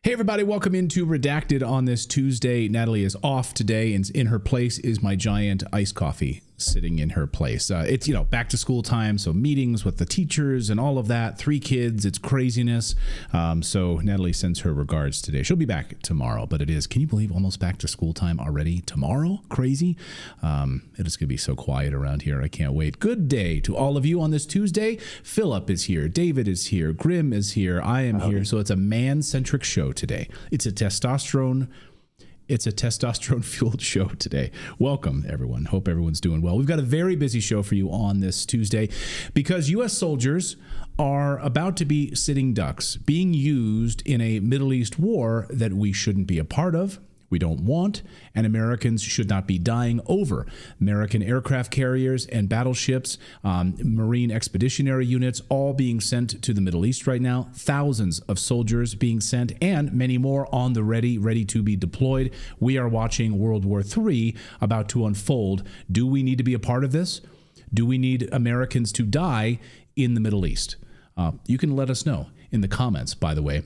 Hey everybody, welcome into Redacted on this Tuesday. Natalie is off today, and in her place is my giant iced coffee sitting in her place. It's, back to school time, so meetings with the teachers and all of that. 3 kids, it's craziness. So Natalie sends her regards today. She'll be back tomorrow, but it is, can you believe, almost back to school time already tomorrow? Crazy. It is going to be so quiet around here. I can't wait. Good day to all of you on this Tuesday. Philip is here. David is here. Grim is here. I am here. So it's a man-centric show today. It's a testosterone-fueled show today. Welcome, everyone. Hope everyone's doing well. We've got a very busy show for you on this Tuesday because U.S. soldiers are about to be sitting ducks, being used in a Middle East war that we shouldn't be a part of, we don't want, and Americans should not be dying over. American aircraft carriers and battleships, Marine expeditionary units, all being sent to the Middle East right now. Thousands of soldiers being sent, and many more on the ready to be deployed. We are watching World War III about to unfold. Do we need to be a part of this? Do we need Americans to die in the Middle East? You can let us know in the comments, by the way.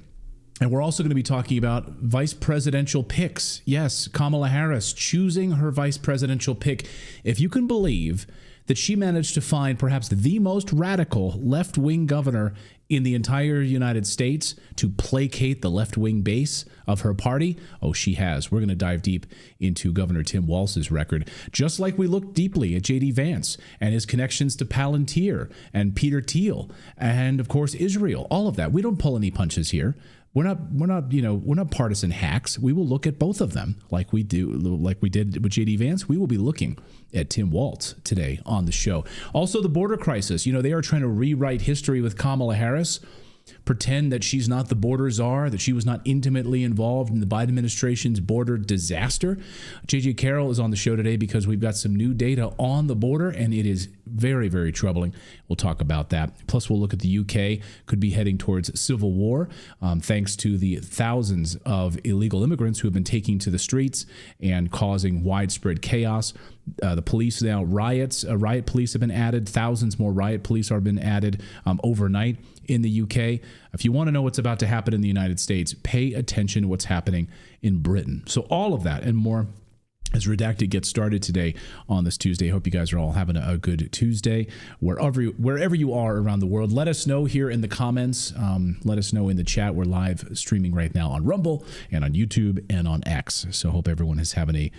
And we're also going to be talking about vice presidential picks. Yes, Kamala Harris choosing her vice presidential pick. If you can believe that she managed to find perhaps the most radical left-wing governor in the entire United States to placate the left-wing base of her party. Oh, she has. We're going to dive deep into Governor Tim Walz's record, just like we looked deeply at J.D. Vance and his connections to Palantir and Peter Thiel and, of course, Israel. All of that. We don't pull any punches here. We're not partisan hacks. We will look at both of them like we did with J.D. Vance. We will be looking at Tim Walz today on the show. Also, the border crisis. They are trying to rewrite history with Kamala Harris, pretend that she's not the border czar, that she was not intimately involved in the Biden administration's border disaster. J.J. Carroll is on the show today because we've got some new data on the border, and it is very, very troubling. We'll talk about that. Plus, we'll look at the UK, could be heading towards civil war, thanks to the thousands of illegal immigrants who have been taking to the streets and causing widespread chaos. The police now, riot police have been added. Thousands more riot police are been added overnight in the UK. If you want to know what's about to happen in the United States, pay attention to what's happening in Britain. So all of that and more as Redacted gets started today on this Tuesday. Hope you guys are all having a good Tuesday wherever you are around the world. Let us know here in the comments. Let us know in the chat. We're live streaming right now on Rumble and on YouTube and on X. So hope everyone is having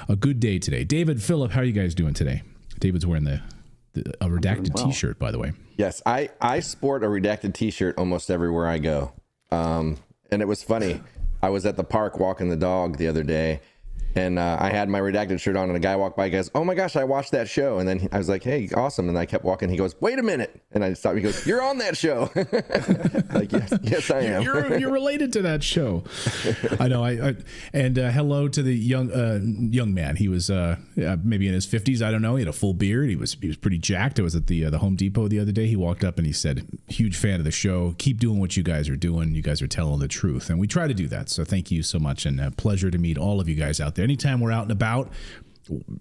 a good day today. David, Philip, how are you guys doing today? David's wearing a Redacted t-shirt, by the way. Yes, I sport a Redacted t-shirt almost everywhere I go. And it was funny. I was at the park walking the dog the other day, and I had my Redacted shirt on, and a guy walked by and goes, "Oh my gosh, I watched that show." And then I was like, "Hey, awesome." And I kept walking. He goes, "Wait a minute." And I stopped. He goes, "You're on that show." Like, yes, I am. You're related to that show. I know. And hello to the young man. He was maybe in his 50s. I don't know. He had a full beard. He was pretty jacked. I was at the Home Depot the other day. He walked up and he said, "Huge fan of the show. Keep doing what you guys are doing. You guys are telling the truth." And we try to do that. So thank you so much, and a pleasure to meet all of you guys out there. Anytime we're out and about,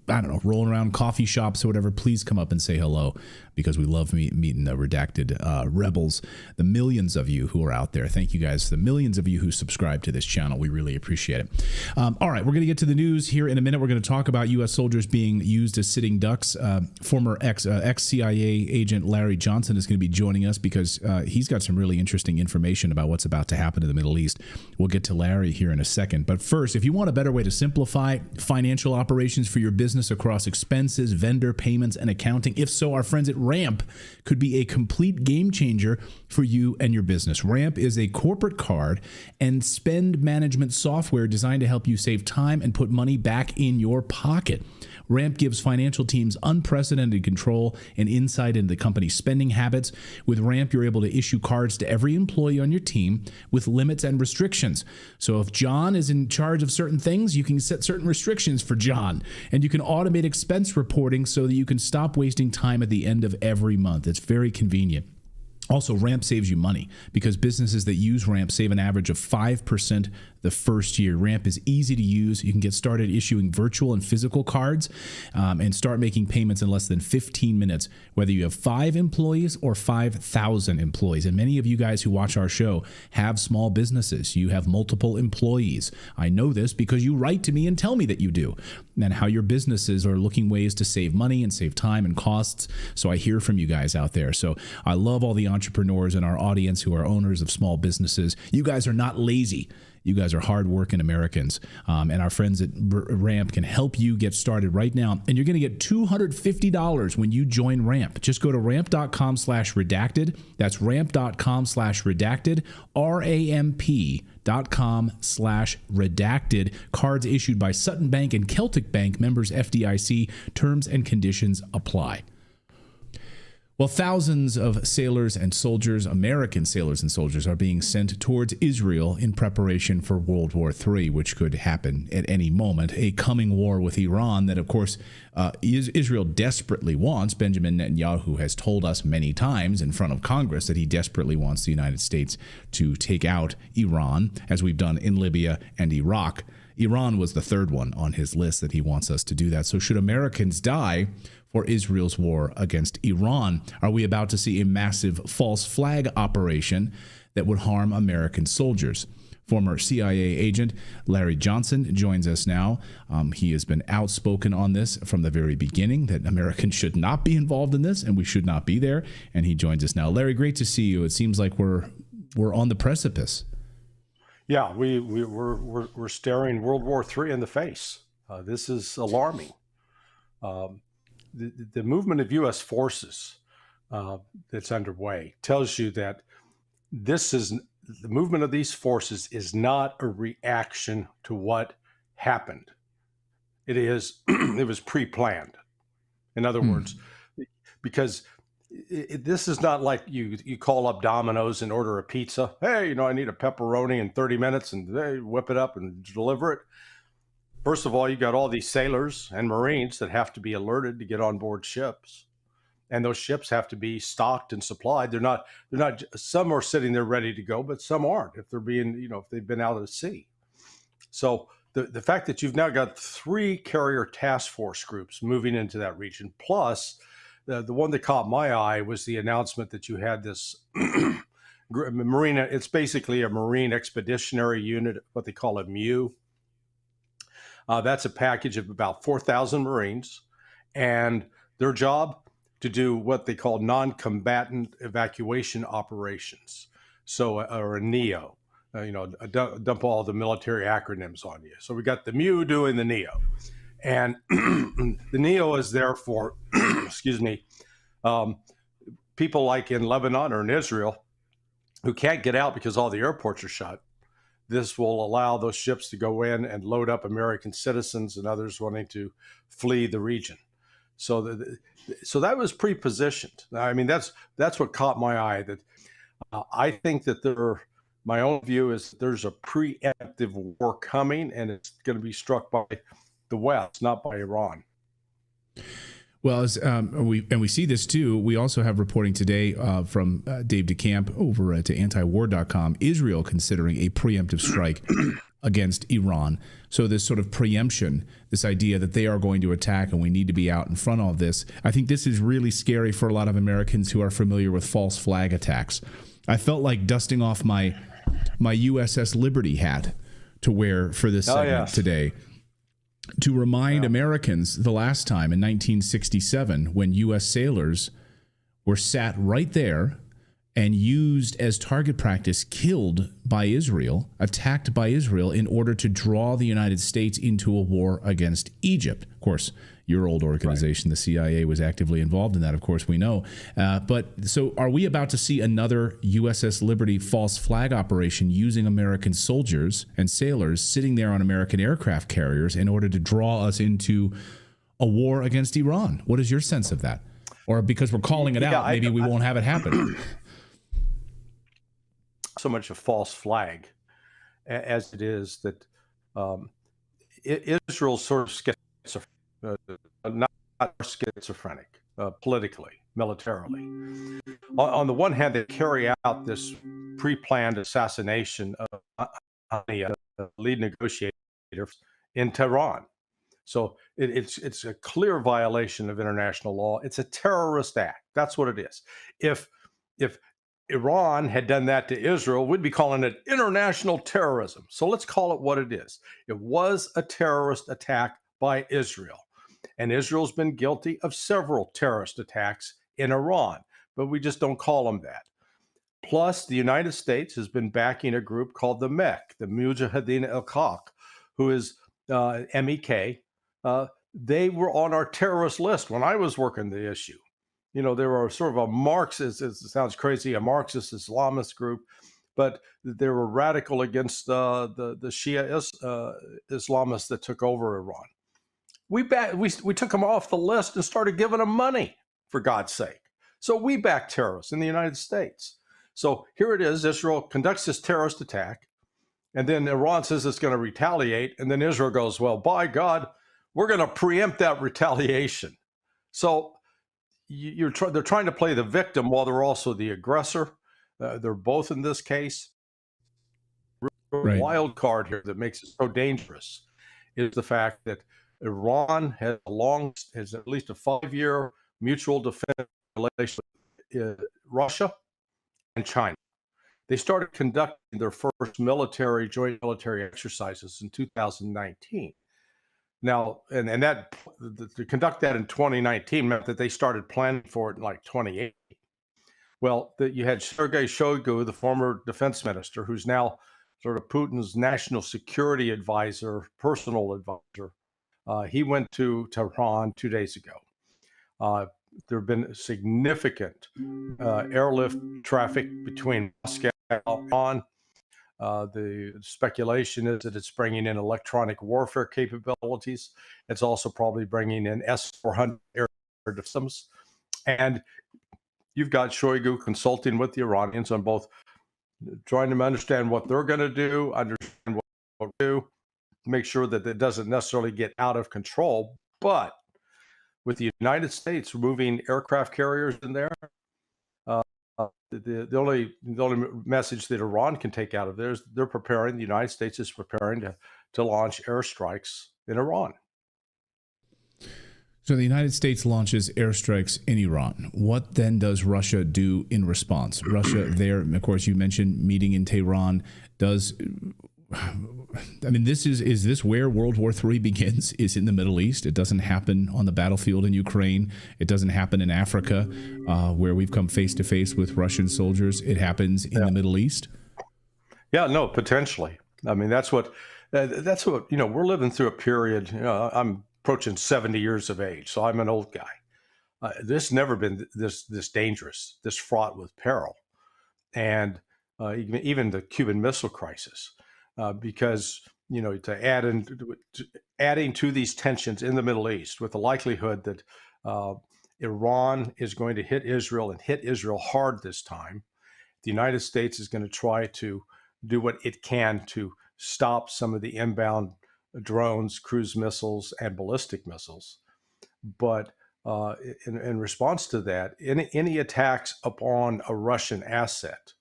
I don't know, rolling around coffee shops or whatever, please come up and say hello, because we love meeting the Redacted rebels, the millions of you who are out there. Thank you guys, the millions of you who subscribe to this channel. We really appreciate it. All right, we're going to get to the news here in a minute. We're going to talk about U.S. soldiers being used as sitting ducks. Former ex-CIA agent Larry Johnson is going to be joining us because he's got some really interesting information about what's about to happen in the Middle East. We'll get to Larry here in a second. But first, if you want a better way to simplify financial operations for your business across expenses, vendor payments, and accounting, if so, our friends at Ramp could be a complete game changer for you and your business. Ramp is a corporate card and spend management software designed to help you save time and put money back in your pocket. Ramp gives financial teams unprecedented control and insight into the company's spending habits. With Ramp, you're able to issue cards to every employee on your team with limits and restrictions. So if John is in charge of certain things, you can set certain restrictions for John. And you can automate expense reporting so that you can stop wasting time at the end of every month. It's very convenient. Also, Ramp saves you money because businesses that use Ramp save an average of 5% the first year. Ramp is easy to use. You can get started issuing virtual and physical cards and start making payments in less than 15 minutes, whether you have 5 employees or 5,000 employees. And many of you guys who watch our show have small businesses. You have multiple employees. I know this because you write to me and tell me that you do, and how your businesses are looking ways to save money and save time and costs. So I hear from you guys out there. So I love all the entrepreneurs in our audience who are owners of small businesses. You guys are not lazy. You guys are hardworking Americans, and our friends at Ramp can help you get started right now. And you're going to get $250 when you join Ramp. Just go to ramp.com/redacted. That's ramp.com/redacted, ramp.com/redacted. Cards issued by Sutton Bank and Celtic Bank, members FDIC. Terms and conditions apply. Well, thousands of sailors and soldiers, American sailors and soldiers, are being sent towards Israel in preparation for World War III, which could happen at any moment. A coming war with Iran that, of course, Israel desperately wants. Benjamin Netanyahu has told us many times in front of Congress that he desperately wants the United States to take out Iran, as we've done in Libya and Iraq. Iran was the third one on his list that he wants us to do that. So should Americans die for Israel's war against Iran? Are we about to see a massive false flag operation that would harm American soldiers? Former CIA agent Larry Johnson joins us now. He has been outspoken on this from the very beginning, that Americans should not be involved in this and we should not be there. And he joins us now. Larry, great to see you. It seems like we're on the precipice. Yeah, we're staring World War III in the face. This is alarming. The movement of U.S. forces that's underway tells you that the movement of these forces is not a reaction to what happened. It was pre-planned. In other words, because this is not like you call up Domino's and order a pizza. Hey, I need a pepperoni in 30 minutes, and they whip it up and deliver it. First of all, you got all these sailors and Marines that have to be alerted to get on board ships, and those ships have to be stocked and supplied. They're not. Some are sitting there ready to go, but some aren't. If they're being, if they've been out at sea. So the fact that you've now got 3 carrier task force groups moving into that region, plus the one that caught my eye was the announcement that you had this Marine. It's basically a Marine Expeditionary Unit, what they call a MU. That's a package of about 4,000 Marines, and their job to do what they call non-combatant evacuation operations. So, or a NEO, dump all the military acronyms on you. So we got the MU doing the NEO, and the NEO is there for, people like in Lebanon or in Israel who can't get out because all the airports are shut. This will allow those ships to go in and load up American citizens and others wanting to flee the region. So that was pre-positioned. I mean, that's what caught my eye. That I think that my own view is that there's a preemptive war coming, and it's going to be struck by the West, not by Iran. Well, we see this too. We also have reporting today from Dave DeCamp over at antiwar.com, Israel considering a preemptive strike against Iran. So this sort of preemption, this idea that they are going to attack and we need to be out in front of this, I think this is really scary for a lot of Americans who are familiar with false flag attacks. I felt like dusting off my USS Liberty hat to wear for this segment today, to remind Americans the last time in 1967 when U.S. sailors were sat right there and used as target practice, killed by Israel, attacked by Israel in order to draw the United States into a war against Egypt. Of course, your old organization, the CIA, was actively involved in that, of course, we know. But so are we about to see another USS Liberty false flag operation using American soldiers and sailors sitting there on American aircraft carriers in order to draw us into a war against Iran? What is your sense of that? Or because we're calling it out, maybe we won't have it happen. So much a false flag as it is that Israel's sort of not schizophrenic politically, militarily. On the one hand, they carry out this pre-planned assassination of lead negotiator in Tehran. So it's a clear violation of international law. It's a terrorist act. That's what it is. If Iran had done that to Israel, we'd be calling it international terrorism. So let's call it what it is. It was a terrorist attack by Israel. And Israel's been guilty of several terrorist attacks in Iran, but we just don't call them that. Plus, the United States has been backing a group called the MEK, the Mujahideen al-Haq, who is MEK. They were on our terrorist list when I was working the issue. You know, they were sort of a Marxist, it sounds crazy, a Marxist Islamist group, but they were radical against the Shia Islamists that took over Iran. We took them off the list and started giving them money, for God's sake. So we back terrorists in the United States. So here it is, Israel conducts this terrorist attack, and then Iran says it's going to retaliate, and then Israel goes, well, by God, we're going to preempt that retaliation. So they're trying to play the victim while they're also the aggressor. They're both in this case. Right. Wild card here that makes it so dangerous is the fact that Iran has at least a 5-year mutual defense relationship with Russia and China. They started conducting their first joint military exercises in 2019. Now, and that to conduct that in 2019 meant that they started planning for it in like 2018. Well, you had Sergei Shoigu, the former defense minister, who's now sort of Putin's national security advisor, personal advisor. He went to Tehran 2 days ago. There have been significant airlift traffic between Moscow and Iran. The speculation is that it's bringing in electronic warfare capabilities. It's also probably bringing in S-400 air systems. And you've got Shoigu consulting with the Iranians on both trying to understand what they're going to do, understand what to do, make sure that it doesn't necessarily get out of control. But with the United States moving aircraft carriers in there, the only message that Iran can take out of there is the United States is preparing to launch airstrikes in Iran. So the United States launches airstrikes in Iran. What then does Russia do in response? Russia there, of course, you mentioned meeting in Tehran. Is this where World War III begins? Is in the Middle East. It doesn't happen on the battlefield in Ukraine. It doesn't happen in Africa, where we've come face to face with Russian soldiers. It happens in the Middle East. Yeah, no, potentially. I mean, that's what we're living through a period. I'm approaching 70 years of age, so I'm an old guy. This never been this dangerous, this fraught with peril, and even the Cuban Missile Crisis. Because adding to these tensions in the Middle East, with the likelihood that Iran is going to hit Israel and hit Israel hard this time, the United States is going to try to do what it can to stop some of the inbound drones, cruise missiles, and ballistic missiles. But in response to that, any attacks upon a Russian asset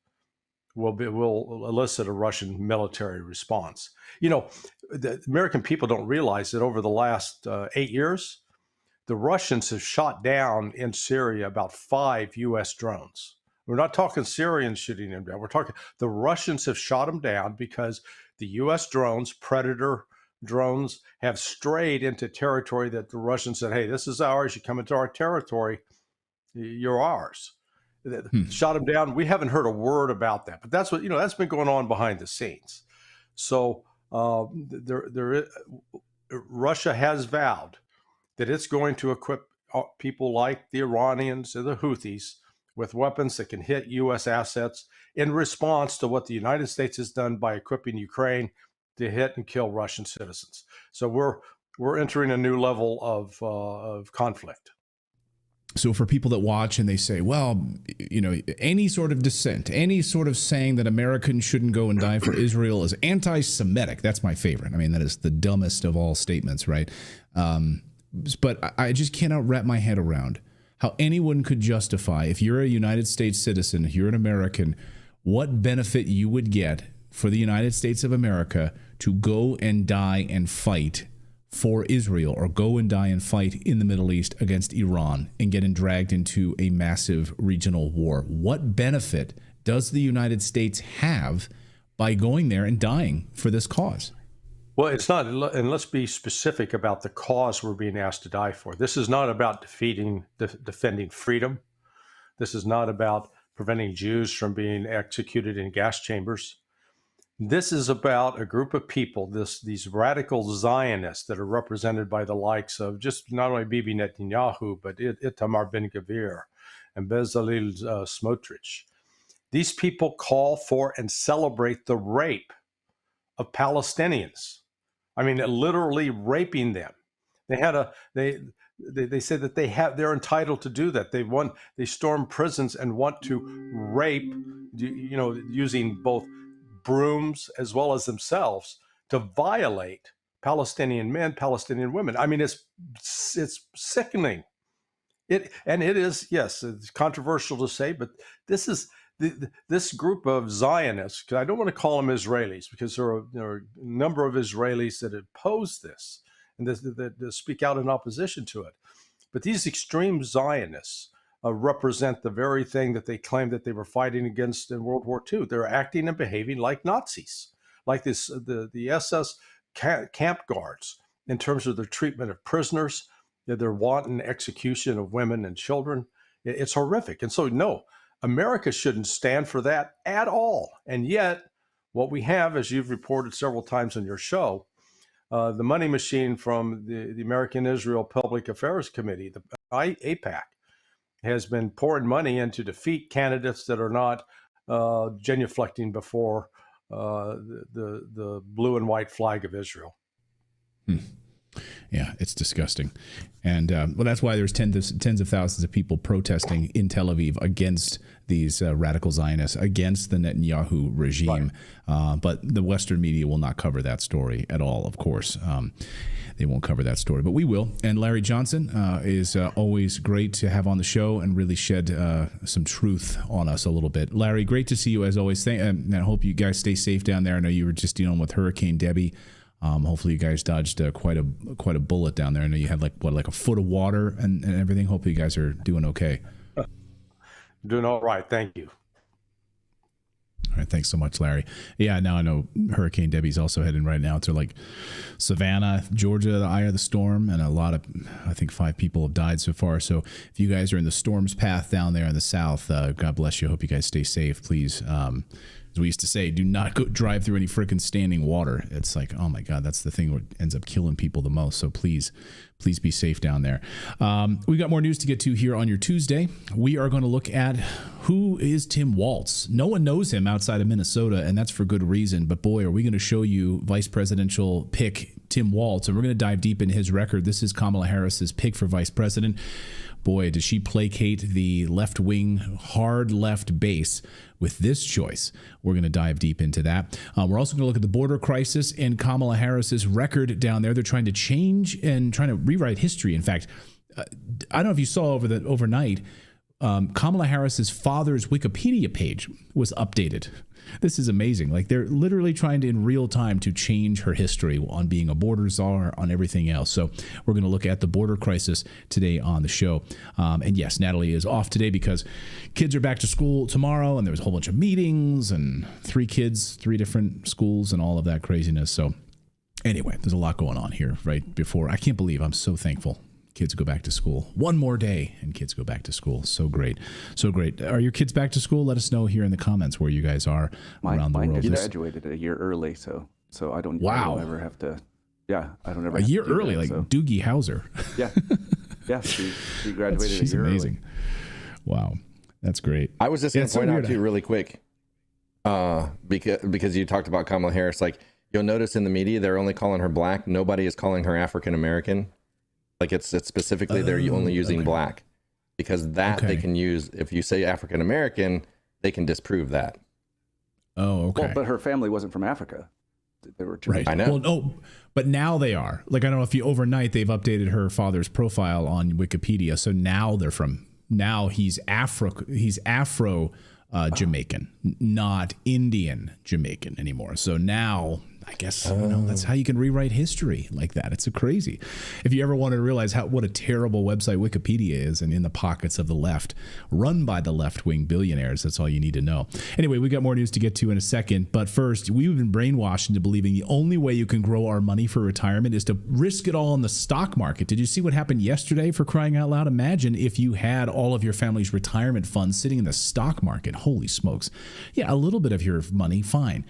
will elicit a Russian military response. The American people don't realize that over the last 8 years, the Russians have shot down in Syria about 5 U.S. drones. We're not talking Syrians shooting them down. We're talking the Russians have shot them down because the U.S. drones, Predator drones, have strayed into territory that the Russians said, hey, this is ours. You come into our territory, you're ours. Shot them down. We haven't heard a word about that, but that's what that's been going on behind the scenes. So Russia has vowed that it's going to equip people like the Iranians and the Houthis with weapons that can hit U.S. assets in response to what the United States has done by equipping Ukraine to hit and kill Russian citizens. So we're entering a new level of conflict. So for people that watch and they say, well, any sort of dissent, any sort of saying that Americans shouldn't go and die for Israel is anti-Semitic. That's my favorite. I mean, that is the dumbest of all statements, right? But I just cannot wrap my head around how anyone could justify, if you're a United States citizen, if you're an American, what benefit you would get for the United States of America to go and die and fight for Israel, or go and die and fight in the Middle East against Iran and getting dragged into a massive regional war? What benefit does the United States have by going there and dying for this cause? Well, it's not, and let's be specific about the cause we're being asked to die for. This is not about defending freedom. This is not about preventing Jews from being executed in gas chambers. This is about a group of people, these radical Zionists that are represented by the likes of just not only Bibi Netanyahu, but Itamar Ben-Gvir and Bezalel Smotrich. These people call for and celebrate the rape of Palestinians. I mean, literally raping them. They say that they're entitled to do that. They storm prisons and want to rape, using both brooms as well as themselves to violate Palestinian men, Palestinian women. I mean, it's sickening. It is, yes, it's controversial to say, but this is this group of Zionists, because I don't want to call them Israelis, because there are a number of Israelis that oppose this and that speak out in opposition to it. But these extreme Zionists represent the very thing that they claimed that they were fighting against in World War II. They're acting and behaving like Nazis, like the SS camp guards in terms of their treatment of prisoners, their wanton execution of women and children. It's horrific. And so, no, America shouldn't stand for that at all. And yet, what we have, as you've reported several times on your show, the money machine from the American Israel Public Affairs Committee, the AIPAC, has been pouring money in to defeat candidates that are not genuflecting before the blue and white flag of Israel. Yeah, it's disgusting. And well, that's why there's tens of thousands of people protesting in Tel Aviv against these radical Zionists, against the Netanyahu regime. Right. But the Western media will not cover that story at all, of course. They won't cover that story, but we will. And Larry Johnson is always great to have on the show and really shed some truth on us a little bit. Larry, great to see you as always. And I hope you guys stay safe down there. I know you were just dealing with Hurricane Debbie. Hopefully you guys dodged quite a bullet down there. I know you had like a foot of water and everything. Hopefully you guys are doing okay. Doing all right. Thank you. All right. Thanks so much, Larry. Yeah, now I know Hurricane Debbie's also heading right now to like Savannah, Georgia, the eye of the storm. And I think 5 people have died so far. So if you guys are in the storm's path down there in the south, God bless you. Hope you guys stay safe, please. As we used to say, do not go drive through any freaking standing water. It's like, oh my God, that's the thing that ends up killing people the most. So please be safe down there. We got more news to get to here on your Tuesday. We are going to look at who is Tim Walz. No one knows him outside of Minnesota, and that's for good reason. But boy, are we going to show you vice presidential pick Tim Walz, and we're going to dive deep into his record. This is Kamala Harris's pick for vice president. Boy, does she placate the left-wing, hard left base with this choice. We're going to dive deep into that. We're also going to look at the border crisis and Kamala Harris's record down there. They're trying to change and trying to rewrite history. In fact, I don't know if you saw overnight, Kamala Harris's father's Wikipedia page was updated. This is amazing. Like, they're literally trying to, in real time, to change her history on being a border czar, on everything else. So we're going to look at the border crisis today on the show. And yes, Natali is off today because kids are back to school tomorrow, and there was a whole bunch of meetings and 3 kids, 3 different schools, and all of that craziness. So anyway, there's a lot going on here right before. I can't believe, I'm so thankful. Kids go back to school. One more day and kids go back to school. So great. So great. Are your kids back to school? Let us know here in the comments where you guys are around the world. Mine graduated a year early, so I don't ever have to. Yeah, I don't ever. A year early, that, like so. Doogie Howser. Yeah, she graduated She's a year amazing. Early. Wow, that's great. I was just going to point out to you really quick, because you talked about Kamala Harris. Like, you'll notice in the media, they're only calling her black. Nobody is calling her African American. Like, it's specifically they're only using black, because they can use, if you say African American, they can disprove that. Oh, okay. Well, but her family wasn't from Africa. They were right. I know. Well, no, but now they are. Like, I don't know if overnight they've updated her father's profile on Wikipedia, so now he's Afro Jamaican, not Indian Jamaican anymore. So now I guess that's how you can rewrite history like that. It's crazy. If you ever want to realize what a terrible website Wikipedia is, and in the pockets of the left, run by the left-wing billionaires, that's all you need to know. Anyway, we got more news to get to in a second, but first, we've been brainwashed into believing the only way you can grow our money for retirement is to risk it all in the stock market. Did you see what happened yesterday, for crying out loud? Imagine if you had all of your family's retirement funds sitting in the stock market. Holy smokes. Yeah, a little bit of your money, fine.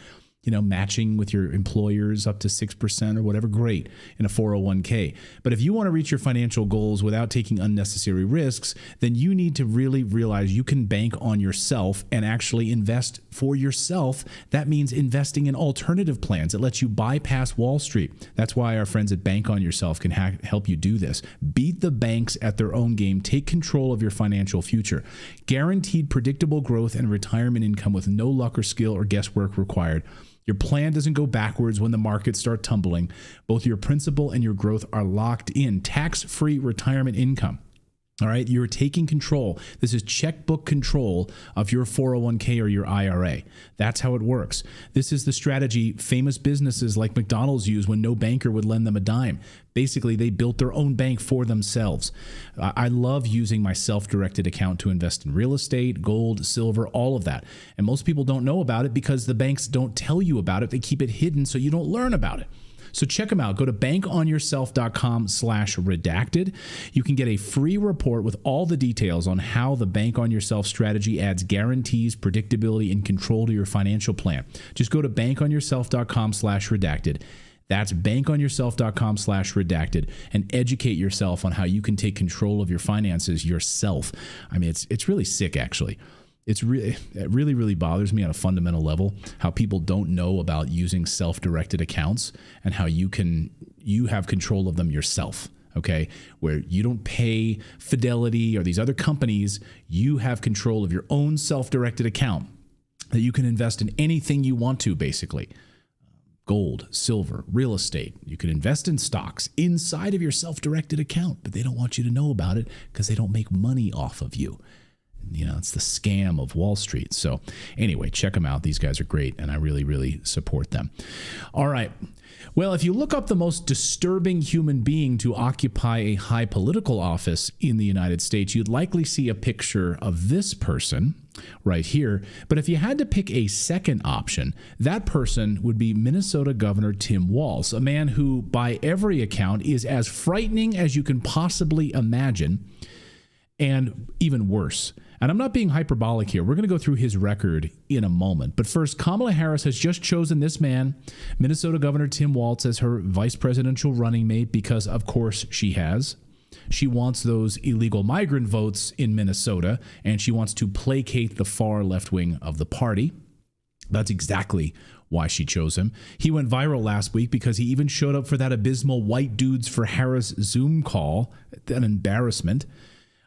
Matching with your employers up to 6% or whatever, great, in a 401k. But if you want to reach your financial goals without taking unnecessary risks, then you need to really realize you can bank on yourself and actually invest for yourself. That means investing in alternative plans that lets you bypass Wall Street. That's why our friends at Bank on Yourself can help you do this. Beat the banks at their own game. Take control of your financial future. Guaranteed predictable growth and retirement income with no luck or skill or guesswork required. Your plan doesn't go backwards when the markets start tumbling. Both your principal and your growth are locked in. Tax-free retirement income. All right, you're taking control. This is checkbook control of your 401k or your IRA. That's how it works. This is the strategy famous businesses like McDonald's use when no banker would lend them a dime. Basically, they built their own bank for themselves. I love using my self-directed account to invest in real estate, gold, silver, all of that. And most people don't know about it because the banks don't tell you about it. They keep it hidden so you don't learn about it. So check them out. Go to bankonyourself.com/redacted. You can get a free report with all the details on how the Bank on Yourself strategy adds guarantees, predictability, and control to your financial plan. Just go to bankonyourself.com/redacted. That's bankonyourself.com/redacted, and educate yourself on how you can take control of your finances yourself. I mean, it's really sick, actually. It really bothers me on a fundamental level how people don't know about using self-directed accounts and how you have control of them yourself, okay? Where you don't pay Fidelity or these other companies, you have control of your own self-directed account that you can invest in anything you want to, basically. Gold, silver, real estate. You can invest in stocks inside of your self-directed account, but they don't want you to know about it because they don't make money off of you. It's the scam of Wall Street. So anyway, check them out. These guys are great, and I really support them. All right. Well, if you look up the most disturbing human being to occupy a high political office in the United States, you'd likely see a picture of this person right here. But if you had to pick a second option, that person would be Minnesota Governor Tim Walz, a man who, by every account, is as frightening as you can possibly imagine, and even worse. And I'm not being hyperbolic here. We're going to go through his record in a moment. But first, Kamala Harris has just chosen this man, Minnesota Governor Tim Walz, as her vice presidential running mate because, of course, she has. She wants those illegal migrant votes in Minnesota, and she wants to placate the far left wing of the party. That's exactly why she chose him. He went viral last week because he even showed up for that abysmal White Dudes for Harris Zoom call, an embarrassment.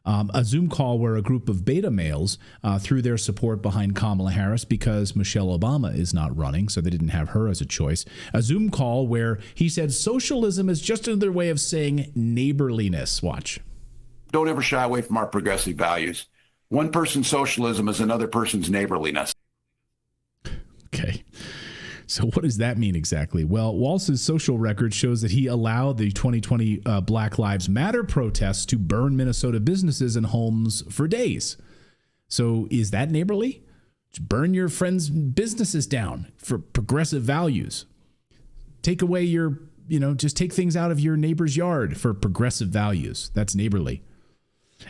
A Zoom call where a group of beta males threw their support behind Kamala Harris because Michelle Obama is not running, so they didn't have her as a choice. A Zoom call where he said socialism is just another way of saying neighborliness. Watch. Don't ever shy away from our progressive values. One person's socialism is another person's neighborliness. Okay. So what does that mean exactly? Well, Walz's social record shows that he allowed the 2020 Black Lives Matter protests to burn Minnesota businesses and homes for days. So is that neighborly? Just burn your friends' businesses down for progressive values. Take away just take things out of your neighbor's yard for progressive values. That's neighborly.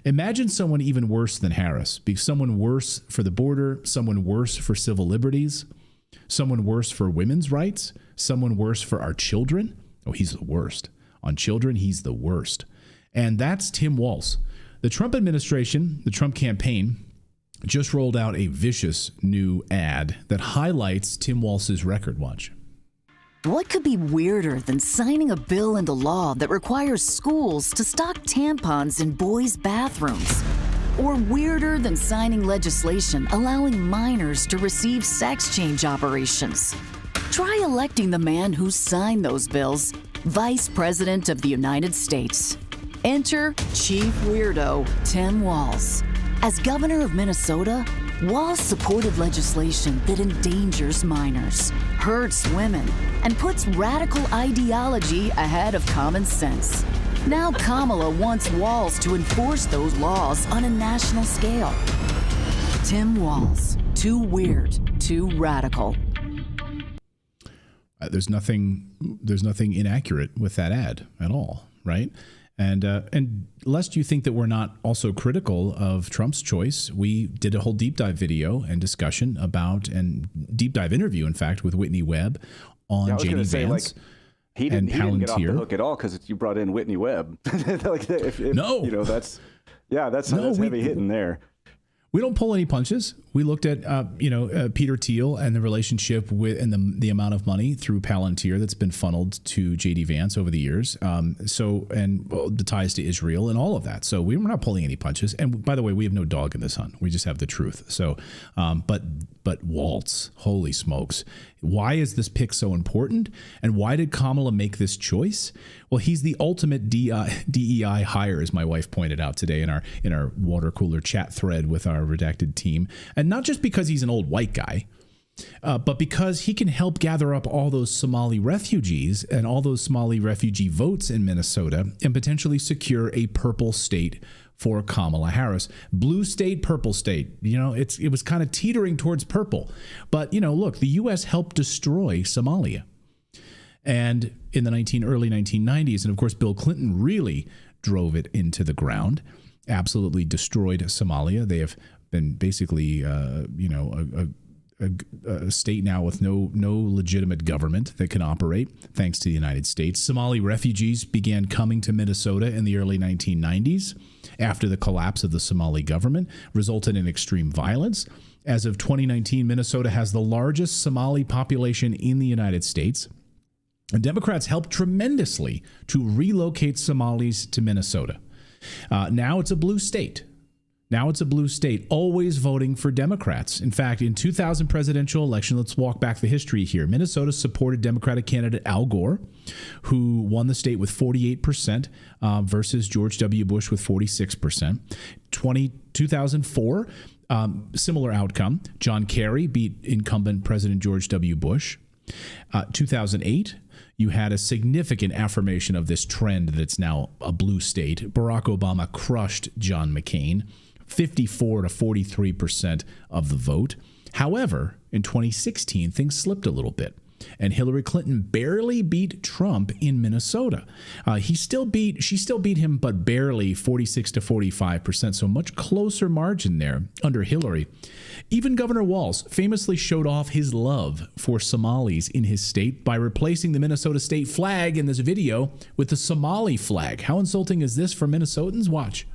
Imagine someone even worse than Harris. Be someone worse for the border, someone worse for civil liberties, someone worse for women's rights, someone worse for our children. Oh, he's the worst. On children, he's the worst. And that's Tim Walz. The Trump administration, the Trump campaign, just rolled out a vicious new ad that highlights Tim Walz's record. Watch. What could be weirder than signing a bill into law that requires schools to stock tampons in boys' bathrooms? Or weirder than signing legislation allowing minors to receive sex change operations? Try electing the man who signed those bills Vice President of the United States. Enter Chief Weirdo Tim Walz. As governor of Minnesota, Walz supported legislation that endangers minors, hurts women, and puts radical ideology ahead of common sense. Now Kamala wants Walz to enforce those laws on a national scale. Tim Walz, too weird, too radical. There's nothing inaccurate with that ad at all, right? And lest you think that we're not also critical of Trump's choice, we did a whole deep dive video and discussion about, and deep dive interview, in fact, with Whitney Webb on JD Vance. He didn't get off the hook at all because you brought in Whitney Webb. No, that's heavy hitting there. We don't pull any punches. We looked at, Peter Thiel and the relationship with and the amount of money through Palantir that's been funneled to JD Vance over the years. The ties to Israel and all of that. So we're not pulling any punches. And by the way, we have no dog in this hunt. We just have the truth. So, but Walz, holy smokes. Why is this pick so important? And why did Kamala make this choice? Well, he's the ultimate DEI hire, as my wife pointed out today in our water cooler chat thread with our Redacted team. And not just because he's an old white guy, but because he can help gather up all those Somali refugees and all those Somali refugee votes in Minnesota and potentially secure a purple state for Kamala Harris. Blue state, purple state. It was kind of teetering towards purple. But, look, the U.S. helped destroy Somalia. And in the early 1990s, and of course, Bill Clinton really drove it into the ground, absolutely destroyed Somalia. They have been basically, a state now with no legitimate government that can operate, thanks to the United States. Somali refugees began coming to Minnesota in the early 1990s after the collapse of the Somali government, resulted in extreme violence. As of 2019, Minnesota has the largest Somali population in the United States. And Democrats helped tremendously to relocate Somalis to Minnesota. Now it's a blue state. Always voting for Democrats. In fact, in 2000 presidential election, let's walk back the history here. Minnesota supported Democratic candidate Al Gore, who won the state with 48% versus George W. Bush with 46%. 2004, similar outcome. John Kerry beat incumbent President George W. Bush. 2008, you had a significant affirmation of this trend that's now a blue state. Barack Obama crushed John McCain, 54 to 43% of the vote. However, in 2016, things slipped a little bit, and Hillary Clinton barely beat Trump in Minnesota. She still beat him, but barely, 46 to 45%. So much closer margin there under Hillary. Even Governor Walz famously showed off his love for Somalis in his state by replacing the Minnesota state flag in this video with the Somali flag. How insulting is this for Minnesotans? Watch.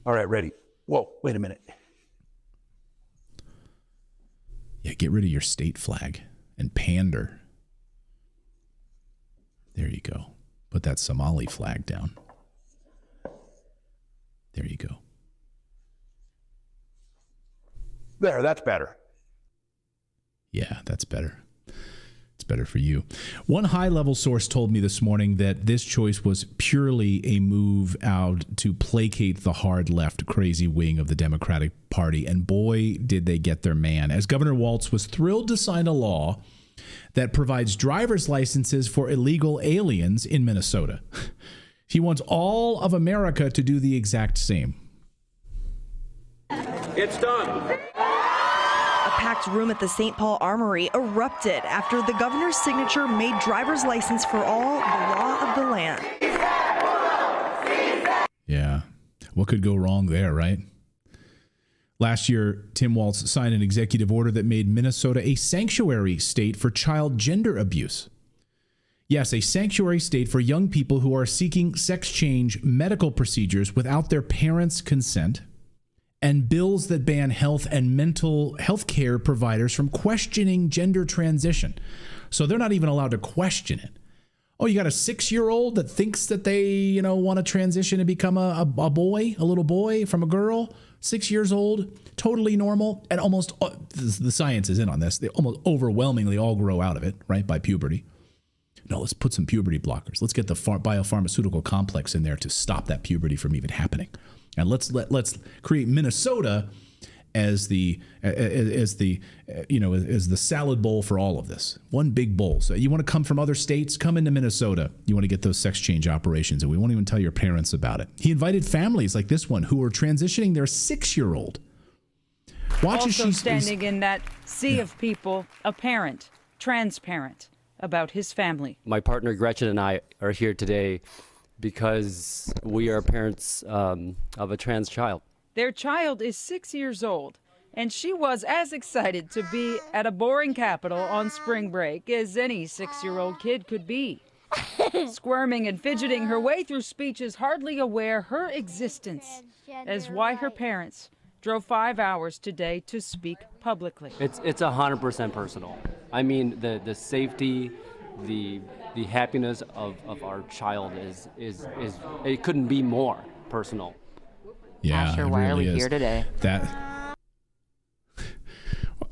All right, ready. Whoa, wait a minute. Yeah, get rid of your state flag and pander. There you go. Put that Somali flag down. There you go. There, that's better. Yeah, that's better. It's better for you. One high-level source told me this morning that this choice was purely a move out to placate the hard left crazy wing of the Democratic Party. And boy, did they get their man, as Governor Walz was thrilled to sign a law that provides driver's licenses for illegal aliens in Minnesota. He wants all of America to do the exact same. It's done. A packed room at the St. Paul Armory erupted after the governor's signature made driver's license for all the law of the land. Yeah. What could go wrong there, right? Last year, Tim Walz signed an executive order that made Minnesota a sanctuary state for child gender abuse. Yes, a sanctuary state for young people who are seeking sex change medical procedures without their parents' consent, and bills that ban health and mental health care providers from questioning gender transition. So they're not even allowed to question it. Oh, you got a 6-year-old that thinks that they, want to transition and become a boy, a little boy from a girl, 6 years old, totally normal, and almost, the science is in on this, they almost overwhelmingly all grow out of it, right, by puberty. No, let's put some puberty blockers. Let's get the biopharmaceutical complex in there to stop that puberty from even happening. And let's create Minnesota as the salad bowl for all of this. One big bowl. So you want to come from other states, come into Minnesota. You want to get those sex change operations, and we won't even tell your parents about it. He invited families like this one who were transitioning their 6-year-old. Watch as also standing in that sea of people, a parent, transparent about his family. My partner Gretchen and I are here today because we are parents of a trans child. Their child is 6 years old, and she was as excited to be at a boring capital on spring break as any 6-year-old kid could be. Squirming and fidgeting her way through speeches, hardly aware her existence as why her parents drove 5 hours today to speak publicly. It's 100% personal. I mean, the safety, the happiness of our child is it couldn't be more personal. Yeah, Asher, why are we here today?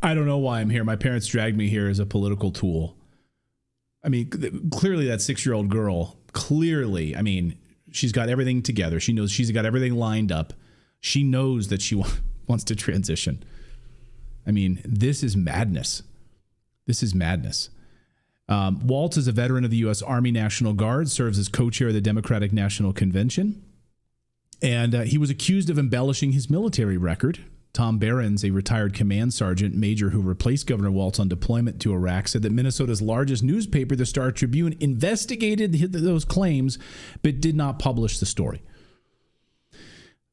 I don't know why I'm here. My parents dragged me here as a political tool. I mean, clearly that 6-year-old girl, I mean, she's got everything together. She knows she's got everything lined up. She knows that she wants to transition. I mean, this is madness. This is madness. Walz is a veteran of the U.S. Army National Guard, serves as co-chair of the Democratic National Convention. And he was accused of embellishing his military record. Tom Behrens, a retired command sergeant major who replaced Governor Walz on deployment to Iraq, said that Minnesota's largest newspaper, the Star Tribune, investigated those claims but did not publish the story.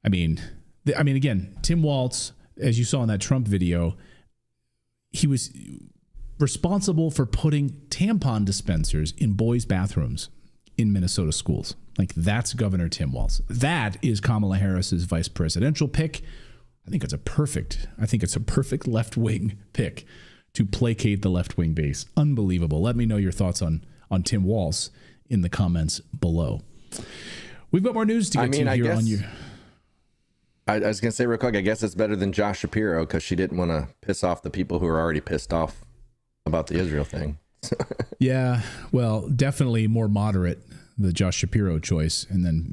I mean, again, Tim Walz, as you saw in that Trump video, he was responsible for putting tampon dispensers in boys' bathrooms in Minnesota schools. Like, that's Governor Tim Walz. That is Kamala Harris's vice presidential pick. I think it's a perfect left-wing pick to placate the left-wing base. Unbelievable. Let me know your thoughts on Tim Walz in the comments below. We've got more news to get to here on your... I was going to say real quick, I guess it's better than Josh Shapiro because she didn't want to piss off the people who are already pissed off about the Israel thing. Yeah, well, definitely more moderate, the Josh Shapiro choice. And then,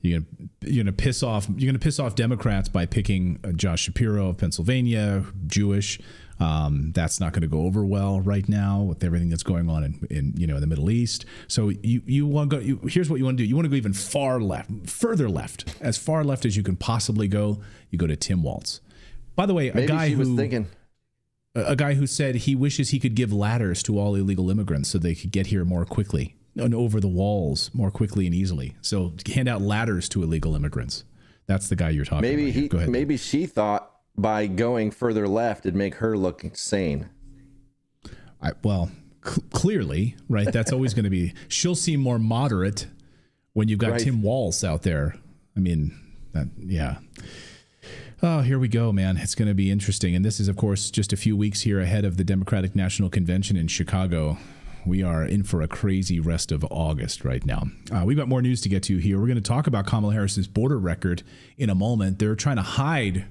you're gonna piss off Democrats by picking Josh Shapiro of Pennsylvania, Jewish. That's not going to go over well right now with everything that's going on in the Middle East. So you want to go. Here's what you want to do. You want to go even further left, as far left as you can possibly go. You go to Tim Walz. By the way, a guy who said he wishes he could give ladders to all illegal immigrants so they could get here more quickly and over the walls more quickly and easily. So hand out ladders to illegal immigrants. That's the guy you're talking about. Go ahead. Maybe she thought by going further left, it'd make her look sane. Clearly, right? That's always going to be. She'll seem more moderate when you've got right. Tim Walz out there. I mean, yeah. Oh, here we go, man. It's going to be interesting. And this is, of course, just a few weeks here ahead of the Democratic National Convention in Chicago. We are in for a crazy rest of August right now. We've got more news to get to here. We're going to talk about Kamala Harris's border record in a moment. They're trying to hide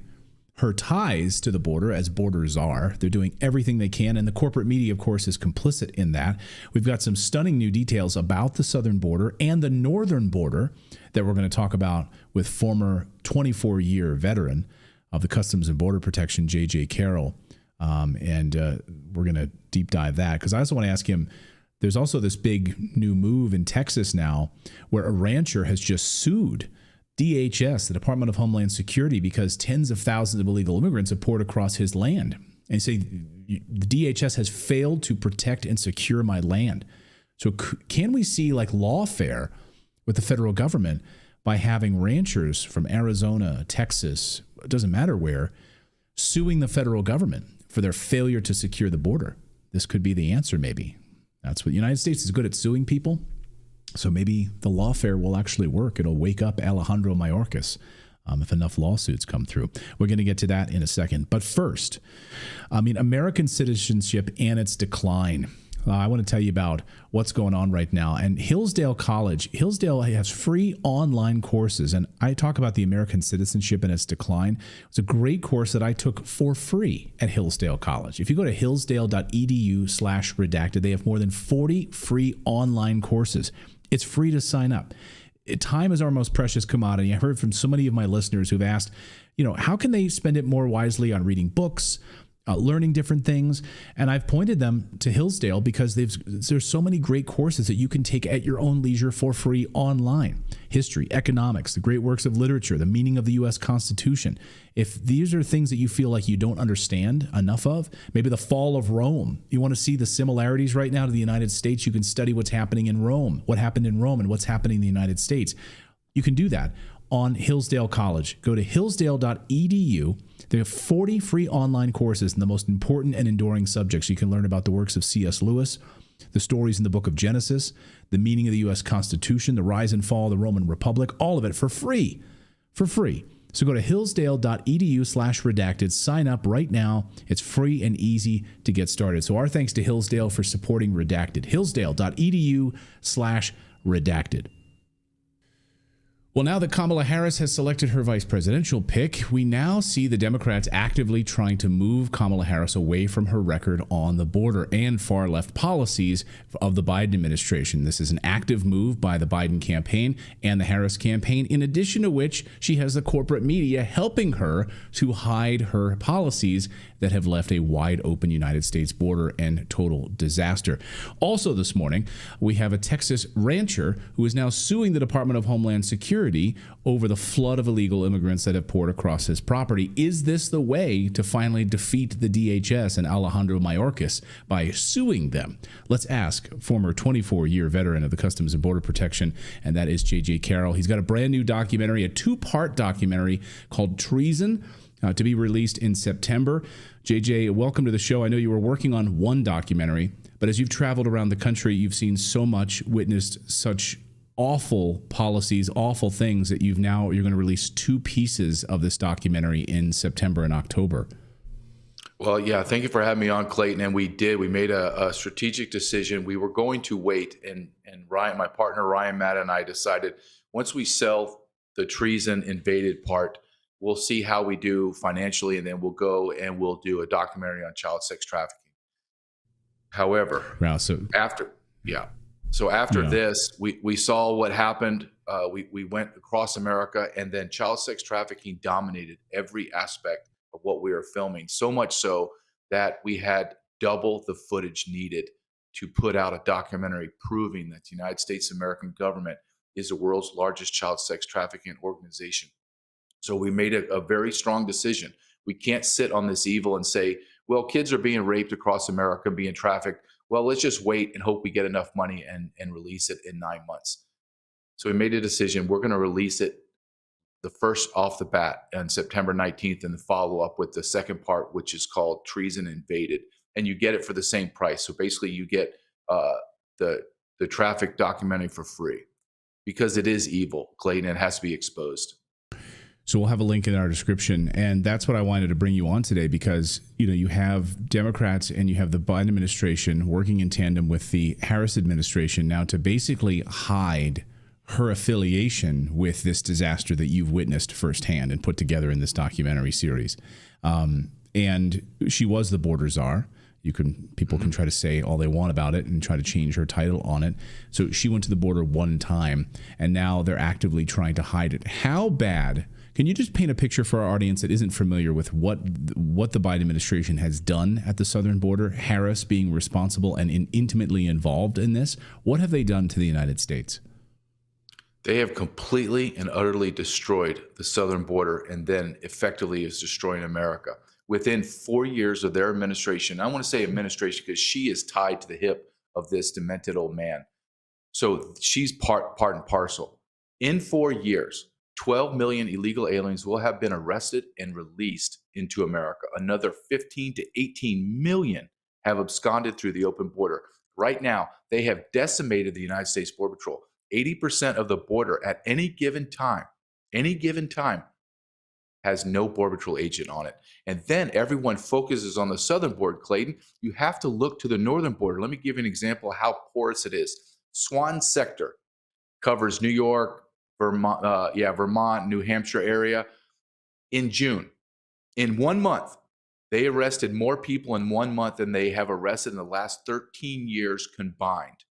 her ties to the border, as borders are. They're doing everything they can, and the corporate media, of course, is complicit in that. We've got some stunning new details about the southern border and the northern border that we're going to talk about with former 24-year veteran of the Customs and Border Protection, J.J. Carroll. We're going to deep dive that, because I also want to ask him, there's also this big new move in Texas now where a rancher has just sued DHS, the Department of Homeland Security, because tens of thousands of illegal immigrants have poured across his land. And say the DHS has failed to protect and secure my land. So can we see like lawfare with the federal government by having ranchers from Arizona, Texas, it doesn't matter where, suing the federal government for their failure to secure the border? This could be the answer, maybe. That's what the United States is good at, suing people. So maybe the lawfare will actually work. It'll wake up Alejandro Mayorkas if enough lawsuits come through. We're going to get to that in a second. But first, American citizenship and its decline. I want to tell you about what's going on right now. And Hillsdale College, Hillsdale has free online courses. And I talk about the American citizenship and its decline. It's a great course that I took for free at Hillsdale College. If you go to hillsdale.edu/redacted, they have more than 40 free online courses. It's free to sign up. time is our most precious commodity. I heard from so many of my listeners who've asked, how can they spend it more wisely on reading books, learning different things? And I've pointed them to Hillsdale because there's so many great courses that you can take at your own leisure for free online. History, economics, the great works of literature, the meaning of the U.S. Constitution. If these are things that you feel like you don't understand enough of, maybe the fall of Rome, you want to see the similarities right now to the United States, you can study what's happening in Rome, what happened in Rome and what's happening in the United States. You can do that on Hillsdale College. Go to hillsdale.edu. They have 40 free online courses in the most important and enduring subjects. You can learn about the works of C.S. Lewis, the stories in the book of Genesis, the meaning of the U.S. Constitution, the rise and fall of the Roman Republic, all of it for free. So go to hillsdale.edu/redacted. Sign up right now. It's free and easy to get started. So our thanks to Hillsdale for supporting Redacted. hillsdale.edu/redacted. Well, now that Kamala Harris has selected her vice presidential pick, we now see the Democrats actively trying to move Kamala Harris away from her record on the border and far left policies of the Biden administration. This is an active move by the Biden campaign and the Harris campaign, in addition to which she has the corporate media helping her to hide her policies that have left a wide open United States border and total disaster. Also this morning, we have a Texas rancher who is now suing the Department of Homeland Security over the flood of illegal immigrants that have poured across his property. Is this the way to finally defeat the DHS and Alejandro Mayorkas by suing them? Let's ask former 24-year veteran of the Customs and Border Protection, and that is J.J. Carroll. He's got a brand new documentary, a two-part documentary called Treason, to be released in September. JJ, welcome to the show. I know you were working on one documentary, but as you've traveled around the country, you've seen so much, witnessed such awful policies, awful things that you're going to release two pieces of this documentary in September and October. Well, yeah, thank you for having me on, Clayton. And we made a strategic decision. We were going to wait, and Ryan, my partner, Ryan, Matt, and I decided once we sell the Treason invaded part, we'll see how we do financially, and then we'll go and we'll do a documentary on child sex trafficking. However, after this, we saw what happened. We went across America, and then child sex trafficking dominated every aspect of what we were filming, so much so that we had double the footage needed to put out a documentary proving that the United States American government is the world's largest child sex trafficking organization. So we made a very strong decision. We can't sit on this evil and say, well, kids are being raped across America, being trafficked. Well, let's just wait and hope we get enough money and release it in 9 months. So we made a decision. We're going to release it the first off the bat on September 19th, and follow up with the second part, which is called Treason Invaded. And you get it for the same price. So basically you get the traffic documentary for free because it is evil, Clayton. It has to be exposed. So we'll have a link in our description. And that's what I wanted to bring you on today, because, you have Democrats and you have the Biden administration working in tandem with the Harris administration now to basically hide her affiliation with this disaster that you've witnessed firsthand and put together in this documentary series. And she was the border czar. People can try to say all they want about it and try to change her title on it. So she went to the border one time, and now they're actively trying to hide it. How bad? Can you just paint a picture for our audience that isn't familiar with what the Biden administration has done at the southern border, Harris being responsible and intimately involved in this? What have they done to the United States? They have completely and utterly destroyed the southern border, and then effectively is destroying America. Within 4 years of their administration, I want to say administration because she is tied to the hip of this demented old man. So she's part and parcel. In 4 years, 12 million illegal aliens will have been arrested and released into America. Another 15 to 18 million have absconded through the open border. Right now, they have decimated the United States Border Patrol. 80% of the border at any given time, has no Border Patrol agent on it. And then everyone focuses on the southern border, Clayton. You have to look to the northern border. Let me give you an example of how porous it is. Swan sector covers New York, Vermont, New Hampshire area. In June, in 1 month, they arrested more people in 1 month than they have arrested in the last 13 years combined.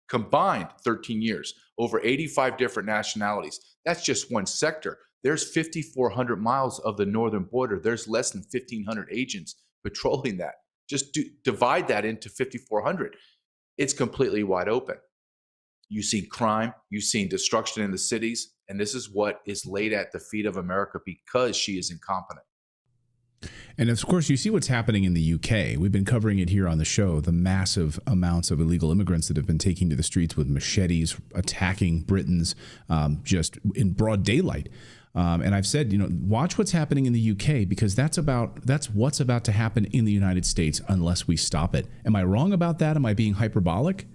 Combined 13 years, over 85 different nationalities. That's just one sector. There's 5,400 miles of the northern border. There's less than 1,500 agents patrolling that. Just divide that into 5,400. It's completely wide open. You've seen crime, you've seen destruction in the cities, and this is what is laid at the feet of America because she is incompetent. And of course, you see what's happening in the UK. We've been covering it here on the show, the massive amounts of illegal immigrants that have been taking to the streets with machetes, attacking Britons just in broad daylight. And I've said, watch what's happening in the UK, because that's what's about to happen in the United States unless we stop it. Am I wrong about that? Am I being hyperbolic?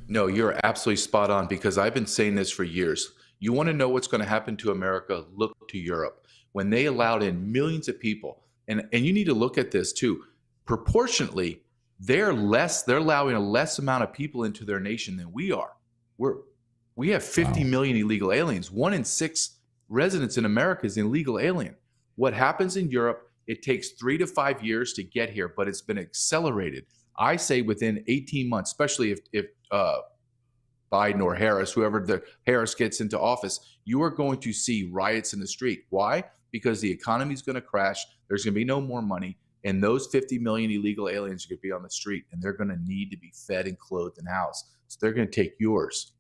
No, you're absolutely spot on, because I've been saying this for years. You want to know what's going to happen to America? Look to Europe. When they allowed in millions of people, and you need to look at this too, proportionately, they're allowing a less amount of people into their nation than we are. We have 50 million illegal aliens. 1 in 6 residents in America is an illegal alien. What happens in Europe, it takes 3 to 5 years to get here, but it's been accelerated. I say within 18 months, especially if Biden or Harris, whoever the Harris gets into office, you are going to see riots in the street. Why? Because the economy is going to crash. There's going to be no more money. And those 50 million illegal aliens are going to be on the street, and they're going to need to be fed and clothed and housed. So they're going to take yours.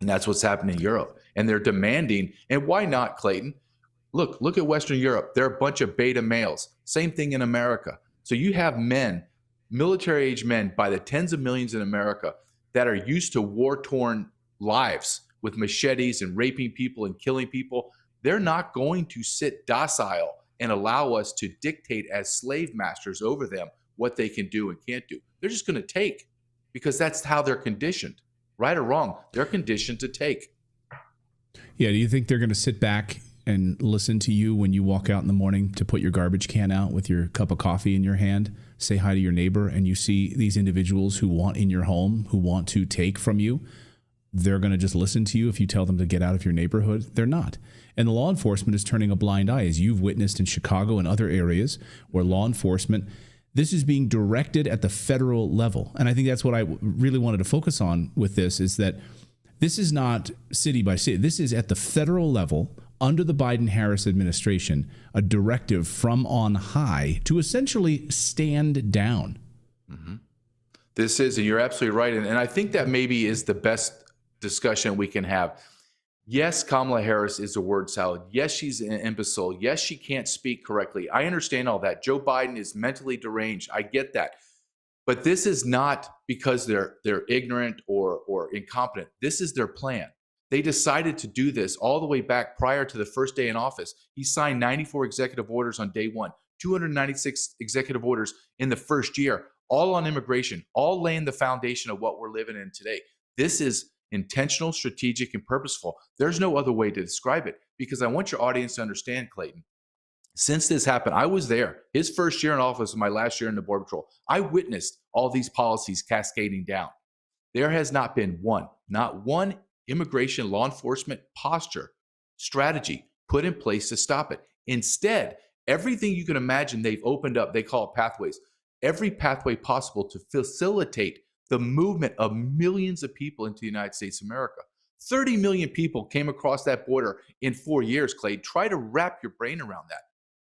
And that's what's happening in Europe. And they're demanding, and why not, Clayton? Look at Western Europe. They're a bunch of beta males. Same thing in America. So you have men, military-age men by the tens of millions in America that are used to war-torn lives with machetes and raping people and killing people. They're not going to sit docile and allow us to dictate as slave masters over them what they can do and can't do. They're just going to take, because that's how they're conditioned. Right or wrong, they're conditioned to take. Yeah, do you think they're going to sit back and listen to you when you walk out in the morning to put your garbage can out with your cup of coffee in your hand, say hi to your neighbor, and you see these individuals who want in your home, who want to take from you? They're going to just listen to you if you tell them to get out of your neighborhood? They're not. And the law enforcement is turning a blind eye, as you've witnessed in Chicago and other areas where law enforcement, this is being directed at the federal level. And I think that's what I really wanted to focus on with this, is that this is not city by city. This is at the federal level, under the Biden-Harris administration, a directive from on high to essentially stand down. Mm-hmm. This is, and you're absolutely right. And I think that maybe is the best discussion we can have. Yes, Kamala Harris is a word salad. Yes, she's an imbecile. Yes, she can't speak correctly. I understand all that. Joe Biden is mentally deranged. I get that. But this is not because they're ignorant or incompetent. This is their plan. They decided to do this all the way back prior to the first day in office. He signed 94 executive orders on day one, 296 executive orders in the first year, all on immigration, all laying the foundation of what we're living in today. This is intentional, strategic, and purposeful. There's no other way to describe it, because I want your audience to understand, Clayton. Since this happened, I was there. His first year in office and my last year in the Border Patrol. I witnessed all these policies cascading down. There has not been not one immigration law enforcement posture, strategy put in place to stop it. Instead, everything you can imagine they've opened up, they call it pathways, every pathway possible to facilitate the movement of millions of people into the United States of America. 30 million people came across that border in 4 years, Clay. Try to wrap your brain around that.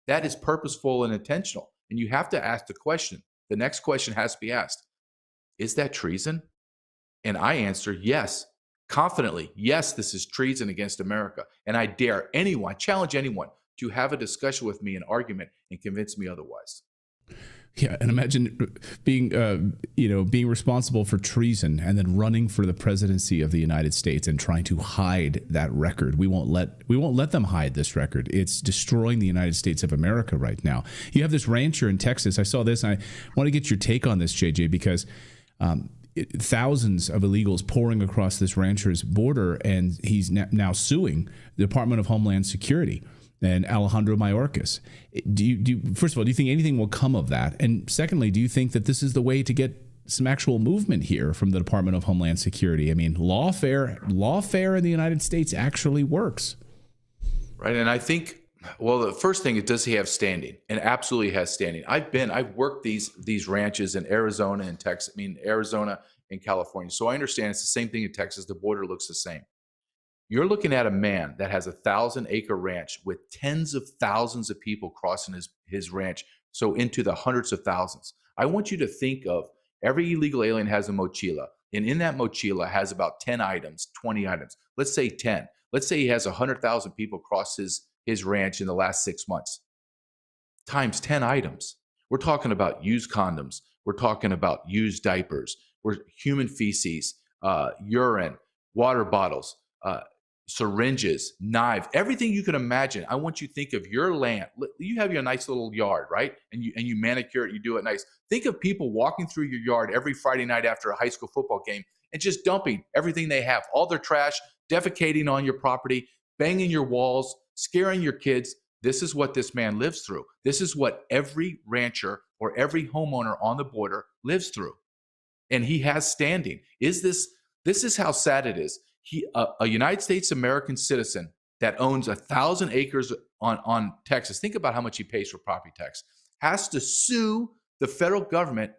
That is purposeful and intentional. And you have to ask the question. The next question has to be asked. Is that treason? And I answer yes, confidently. Yes, this is treason against America. And I dare anyone, challenge anyone to have a discussion with me, an argument, and convince me otherwise. Yeah, and imagine being responsible for treason and then running for the presidency of the United States and trying to hide that record. We won't let them hide this record. It's destroying the United States of America right now. You have this rancher in Texas. I saw this, and I want to get your take on this, JJ, because thousands of illegals pouring across this rancher's border, and he's now suing the Department of Homeland Security and Alejandro Mayorkas. First of all, do you think anything will come of that? And secondly, do you think that this is the way to get some actual movement here from the Department of Homeland Security? I mean, lawfare in the United States actually works. Right. And I think, well, the first thing is, does he have standing? And absolutely has standing. I've worked these ranches in Arizona and Texas. I mean, Arizona in California. So I understand it's the same thing in Texas. The border looks the same. You're looking at a man that has a 1,000-acre ranch with tens of thousands of people crossing his ranch, so into the hundreds of thousands. I want you to think of every illegal alien has a mochila, and in that mochila has about 10 items, 20 items. Let's say 10. Let's say he has 100,000 people cross his ranch in the last 6 months. Times 10 items. We're talking about used condoms. We're talking about used diapers. We're human feces, urine, water bottles, syringes, knives, everything you can imagine. I want you to think of your land. You have your nice little yard, right? And you manicure it, you do it nice. Think of people walking through your yard every Friday night after a high school football game and just dumping everything they have, all their trash, defecating on your property, banging your walls, scaring your kids. This is what this man lives through. This is what every rancher or every homeowner on the border lives through. And he has standing. This is how sad it is. A United States American citizen that owns 1,000 acres on Texas, think about how much he pays for property tax, has to sue the federal government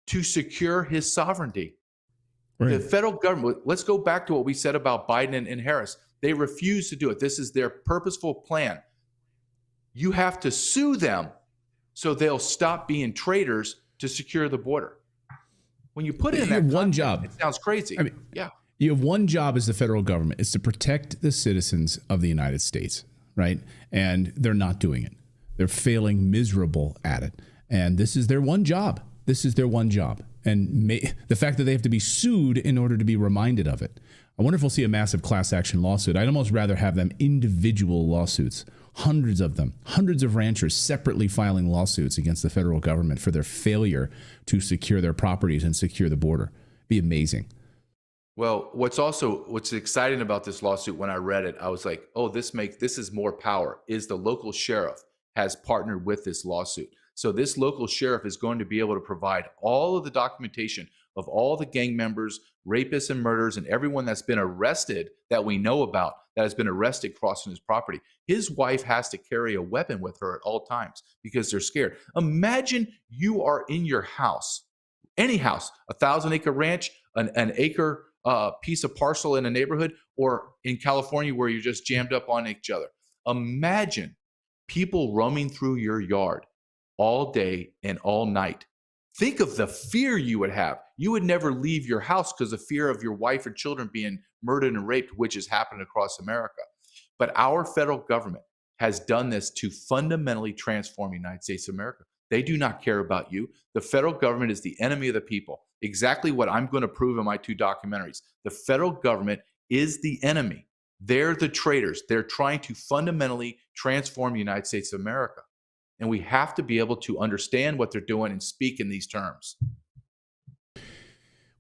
to secure his sovereignty. Right. The federal government, let's go back to what we said about Biden and Harris. They refuse to do it. This is their purposeful plan. You have to sue them so they'll stop being traitors to secure the border. When you put it in that one job, it sounds crazy. I mean, yeah. You have one job as the federal government. It's to protect the citizens of the United States, right? And they're not doing it. They're failing miserable at it. And this is their one job. This is their one job. And the fact that they have to be sued in order to be reminded of it. I wonder if we'll see a massive class action lawsuit. I'd almost rather have them individual lawsuits, hundreds of them, hundreds of ranchers separately filing lawsuits against the federal government for their failure to secure their properties and secure the border. Be amazing. Well, what's exciting about this lawsuit, when I read it, I was like, oh, this is more power, is the local sheriff has partnered with this lawsuit. So this local sheriff is going to be able to provide all of the documentation of all the gang members, rapists and murderers, and everyone that's been arrested that we know about that has been arrested crossing his property. His wife has to carry a weapon with her at all times because they're scared. Imagine you are in your house, any house, 1,000-acre ranch, an acre piece of parcel in a neighborhood, or in California where you're just jammed up on each other. Imagine people roaming through your yard all day and all night. Think of the fear you would have. You would never leave your house because of fear of your wife or children being murdered and raped, which has happened across America. But our federal government has done this to fundamentally transform the United States of America. They do not care about you. The federal government is the enemy of the people. Exactly what I'm going to prove in my 2 documentaries. The federal government is the enemy. They're the traitors. They're trying to fundamentally transform the United States of America. And we have to be able to understand what they're doing and speak in these terms.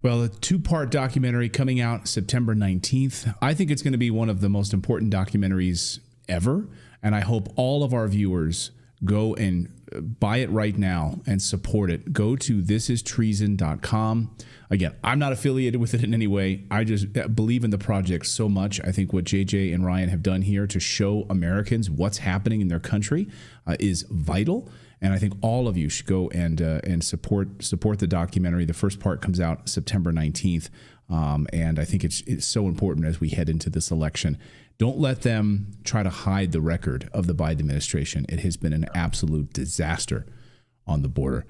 Well, a 2-part documentary coming out September 19th. I think it's going to be one of the most important documentaries ever. And I hope all of our viewers go and buy it right now and support it. Go to thisistreason.com. Again, I'm not affiliated with it in any way. I just believe in the project so much. I think what JJ and Ryan have done here to show Americans what's happening in their country is vital. And I think all of you should go and support the documentary. The first part comes out September 19th. And I think it's so important as we head into this election. Don't let them try to hide the record of the Biden administration. It has been an absolute disaster on the border.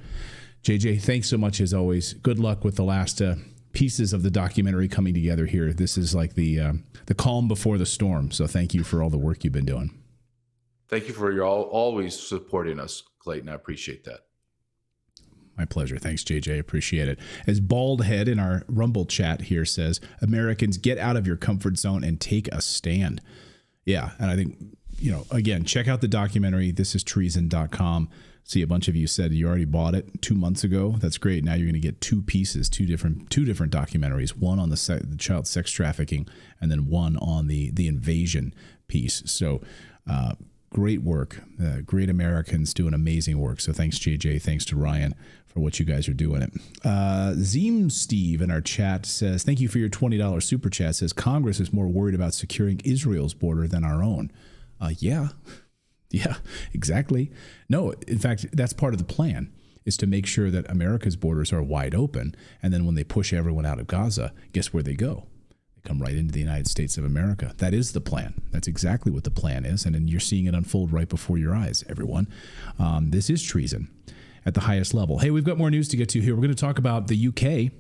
JJ, thanks so much as always. Good luck with the last pieces of the documentary coming together here. This is like the calm before the storm. So thank you for all the work you've been doing. Thank you for your always supporting us, Clayton. I appreciate that. My pleasure. Thanks, JJ. Appreciate it. As Bald Head in our Rumble chat here says, Americans, get out of your comfort zone and take a stand. Yeah. And I think, again, check out the documentary. Thisistreason.com. See, a bunch of you said you already bought it 2 months ago. That's great. Now you're going to get 2 pieces, two different documentaries, one on the child sex trafficking and then one on the invasion piece. So, great work. Great Americans doing amazing work. So thanks, JJ. Thanks to Ryan for what you guys are doing it. Zeem Steve in our chat says, thank you for your $20 super chat. Says Congress is more worried about securing Israel's border than our own. Yeah, exactly. No, in fact, that's part of the plan. is to make sure that America's borders are wide open. And then when they push everyone out of Gaza, guess where they go? They come right into the United States of America. That is the plan. That's exactly what the plan is. And then you're seeing it unfold right before your eyes, everyone. This is treason at the highest level. Hey, we've got more news to get to here. We're going to talk about the UK.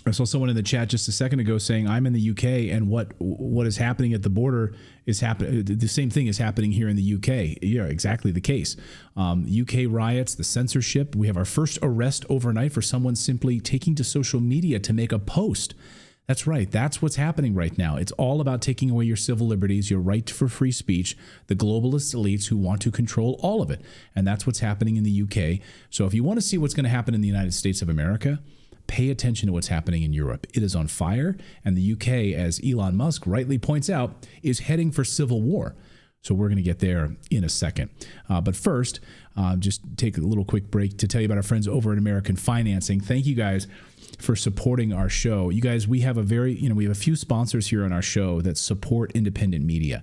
I saw someone in the chat just a second ago saying I'm in the UK and what is happening at the border is happening. The same thing is happening here in the UK. Yeah, exactly the case. UK riots, the censorship. We have our first arrest overnight for someone simply taking to social media to make a post. That's right. That's what's happening right now. It's all about taking away your civil liberties, your right for free speech, the globalist elites who want to control all of it. And that's what's happening in the UK. So if you want to see what's going to happen in the United States of America, pay attention to what's happening in Europe. It is on fire, and the UK, as Elon Musk rightly points out, is heading for civil war. So we're going to get there in a second. But first, just take a little quick break to tell you about our friends over at American Financing. Thank you guys for supporting our show. You guys, we have we have a few sponsors here on our show that support independent media.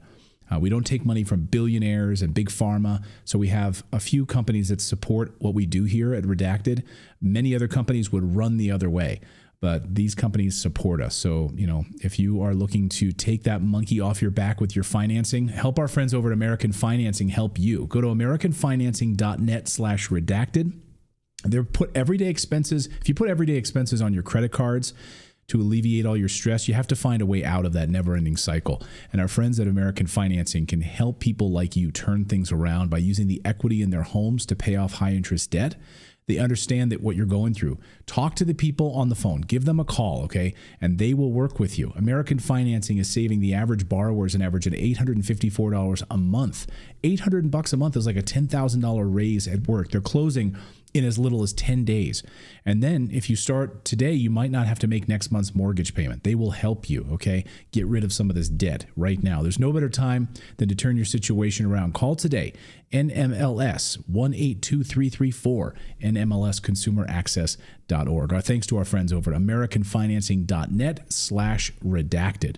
We don't take money from billionaires and big pharma. So we have a few companies that support what we do here at Redacted. Many other companies would run the other way, but these companies support us. So, if you are looking to take that monkey off your back with your financing, help our friends over at American Financing help you. Go to americanfinancing.net/redacted. They're put everyday expenses. If you put everyday expenses on your credit cards, to alleviate all your stress, you have to find a way out of that never-ending cycle. And our friends at American Financing can help people like you turn things around by using the equity in their homes to pay off high-interest debt. They understand that what you're going through. Talk to the people on the phone. Give them a call, okay? And they will work with you. American Financing is saving the average borrowers an average of $854 a month. $800 a month is like a $10,000 raise at work. They're closing in as little as 10 days. And then if you start today, you might not have to make next month's mortgage payment. They will help you, okay? Get rid of some of this debt right now. There's no better time than to turn your situation around. Call today, NMLS 182334, NMLSconsumeraccess.org. Our thanks to our friends over at AmericanFinancing.net/redacted.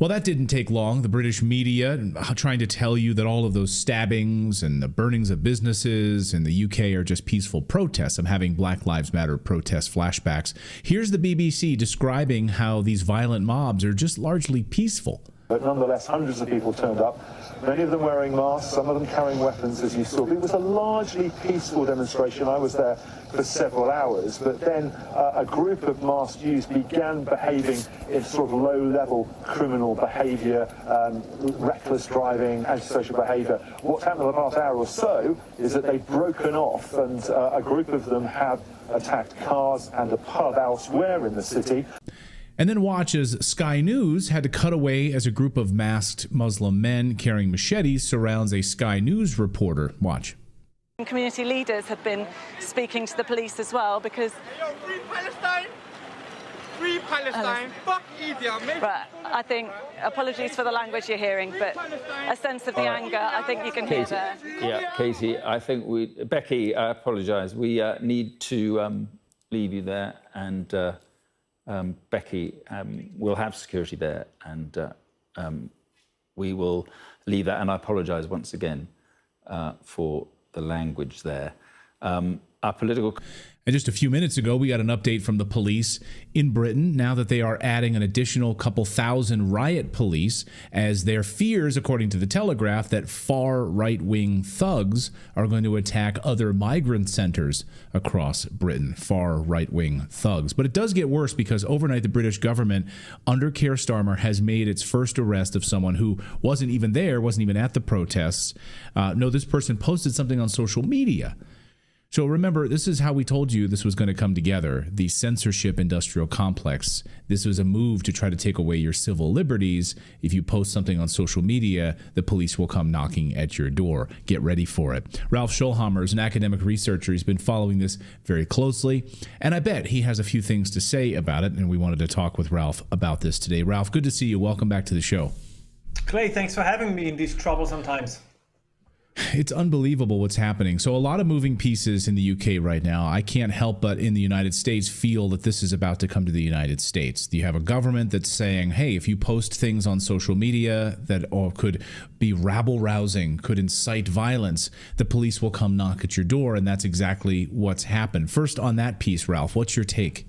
Well, that didn't take long. The British media trying to tell you that all of those stabbings and the burnings of businesses in the UK are just peaceful protests. I'm having Black Lives Matter protest flashbacks. Here's the BBC describing how these violent mobs are just largely peaceful. But nonetheless, hundreds of people turned up, many of them wearing masks, some of them carrying weapons, as you saw. It was a largely peaceful demonstration. I was there for several hours, but then a group of masked youths began behaving in sort of low-level criminal behaviour, reckless driving, antisocial behaviour. What's happened in the past hour or so is that they've broken off, and a group of them have attacked cars and a pub elsewhere in the city. And then watch as Sky News had to cut away as a group of masked Muslim men carrying machetes surrounds a Sky News reporter. Watch. Community leaders have been speaking to the police as well because... Free Palestine! Free Palestine! Fuck India! But I think, apologies for the language you're hearing, but a sense of the anger, I think you can hear there. Yeah, Katie, I think Becky, I apologise. We need to leave you there, and... Becky, we'll have security there, and we will leave that. And I apologise once again for the language there. Our political... And just a few minutes ago, we got an update from the police in Britain now that they are adding an additional couple thousand riot police as their fears, according to the Telegraph, that far right-wing thugs are going to attack other migrant centers across Britain. Far right-wing thugs. But it does get worse because overnight the British government, under Keir Starmer, has made its first arrest of someone who wasn't even there, wasn't even at the protests. No, this person posted something on social media. So remember, this is how we told you this was going to come together. The censorship industrial complex. This was a move to try to take away your civil liberties. If you post something on social media, the police will come knocking at your door. Get ready for it. Ralph Schulhammer is an academic researcher. He's been following this very closely, and I bet he has a few things to say about it, and we wanted to talk with Ralph about this today. Ralph, good to see you. Welcome back to the show. Clay, thanks for having me in these troublesome times. It's unbelievable what's happening. So a lot of moving pieces in the UK right now. I can't help but in the United States feel that this is about to come to the United States. You have a government that's saying, hey, if you post things on social media that could be rabble-rousing, could incite violence, the police will come knock at your door, and that's exactly what's happened. First on that piece, Ralph, what's your take?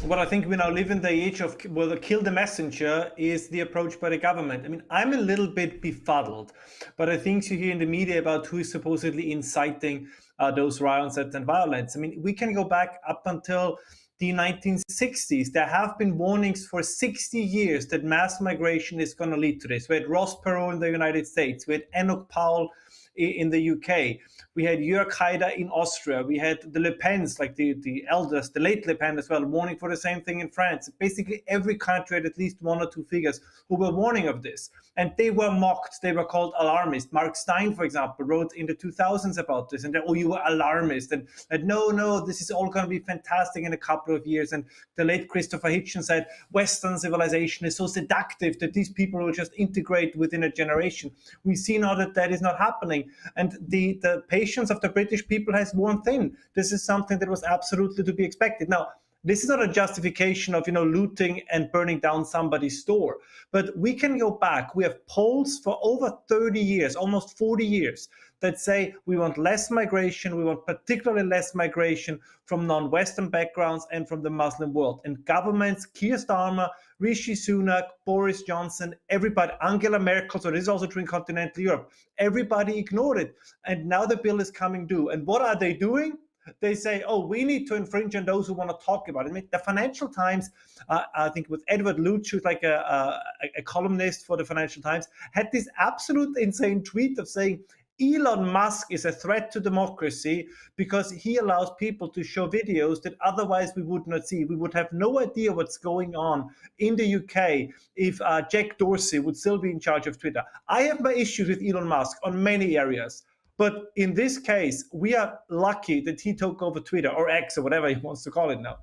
Well, I think we now live in the age of, well, the kill the messenger is the approach by the government. I mean, I'm a little bit befuddled, but I think you hear in the media about who is supposedly inciting those riots and violence. I mean, we can go back up until the 1960s. There have been warnings for 60 years that mass migration is going to lead to this. We had Ross Perot in the United States. We had Enoch Powell in the UK. We had Jörg Haider in Austria. We had the Le Pens, like the elders, the late Le Pen as well, warning for the same thing in France. Basically, every country had at least one or two figures who were warning of this. And they were mocked. They were called alarmists. Mark Stein, for example, wrote in the 2000s about this. And then, oh, you were alarmist. And no, this is all going to be fantastic in a couple of years. And the late Christopher Hitchens said, Western civilization is so seductive that these people will just integrate within a generation. We see now that that is not happening. And the patience of the British people has worn thin. This is something that was absolutely to be expected. Now, this is not a justification of, looting and burning down somebody's store. But we can go back. We have polls for over 30 years, almost 40 years, that say we want less migration. We want particularly less migration from non-Western backgrounds and from the Muslim world. And governments, Keir Starmer, Rishi Sunak, Boris Johnson, everybody, Angela Merkel, so this is also true in continental Europe, everybody ignored it. And now the bill is coming due. And what are they doing? They say, oh, we need to infringe on those who want to talk about it. I mean, the Financial Times, I think with Edward Luch, who's like a columnist for the Financial Times, had this absolute insane tweet of saying, Elon Musk is a threat to democracy because he allows people to show videos that otherwise we would not see. We would have no idea what's going on in the UK if Jack Dorsey would still be in charge of Twitter. I have my issues with Elon Musk on many areas. But in this case, we are lucky that he took over Twitter or X or whatever he wants to call it now.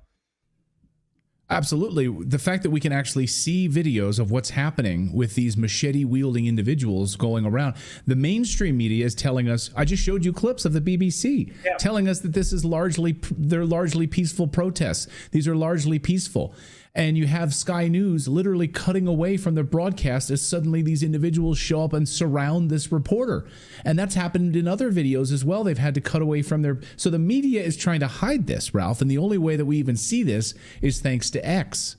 Absolutely. The fact that we can actually see videos of what's happening with these machete-wielding individuals going around. The mainstream media is telling us, I just showed you clips of the BBC, telling us that this is they're largely peaceful protests. These are largely peaceful. And you have Sky News literally cutting away from their broadcast as suddenly these individuals show up and surround this reporter. And that's happened in other videos as well. They've had to cut away from their... So the media is trying to hide this, Ralph. And the only way that we even see this is thanks to X.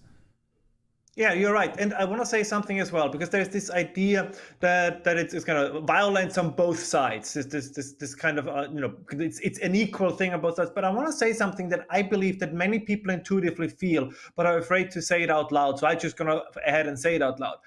Yeah, you're right. And I want to say something as well, because there's this idea that it's kind of violence on both sides. This kind of, it's an equal thing on both sides. But I want to say something that I believe that many people intuitively feel, but are afraid to say it out loud. So I'm just going to ahead and say it out loud.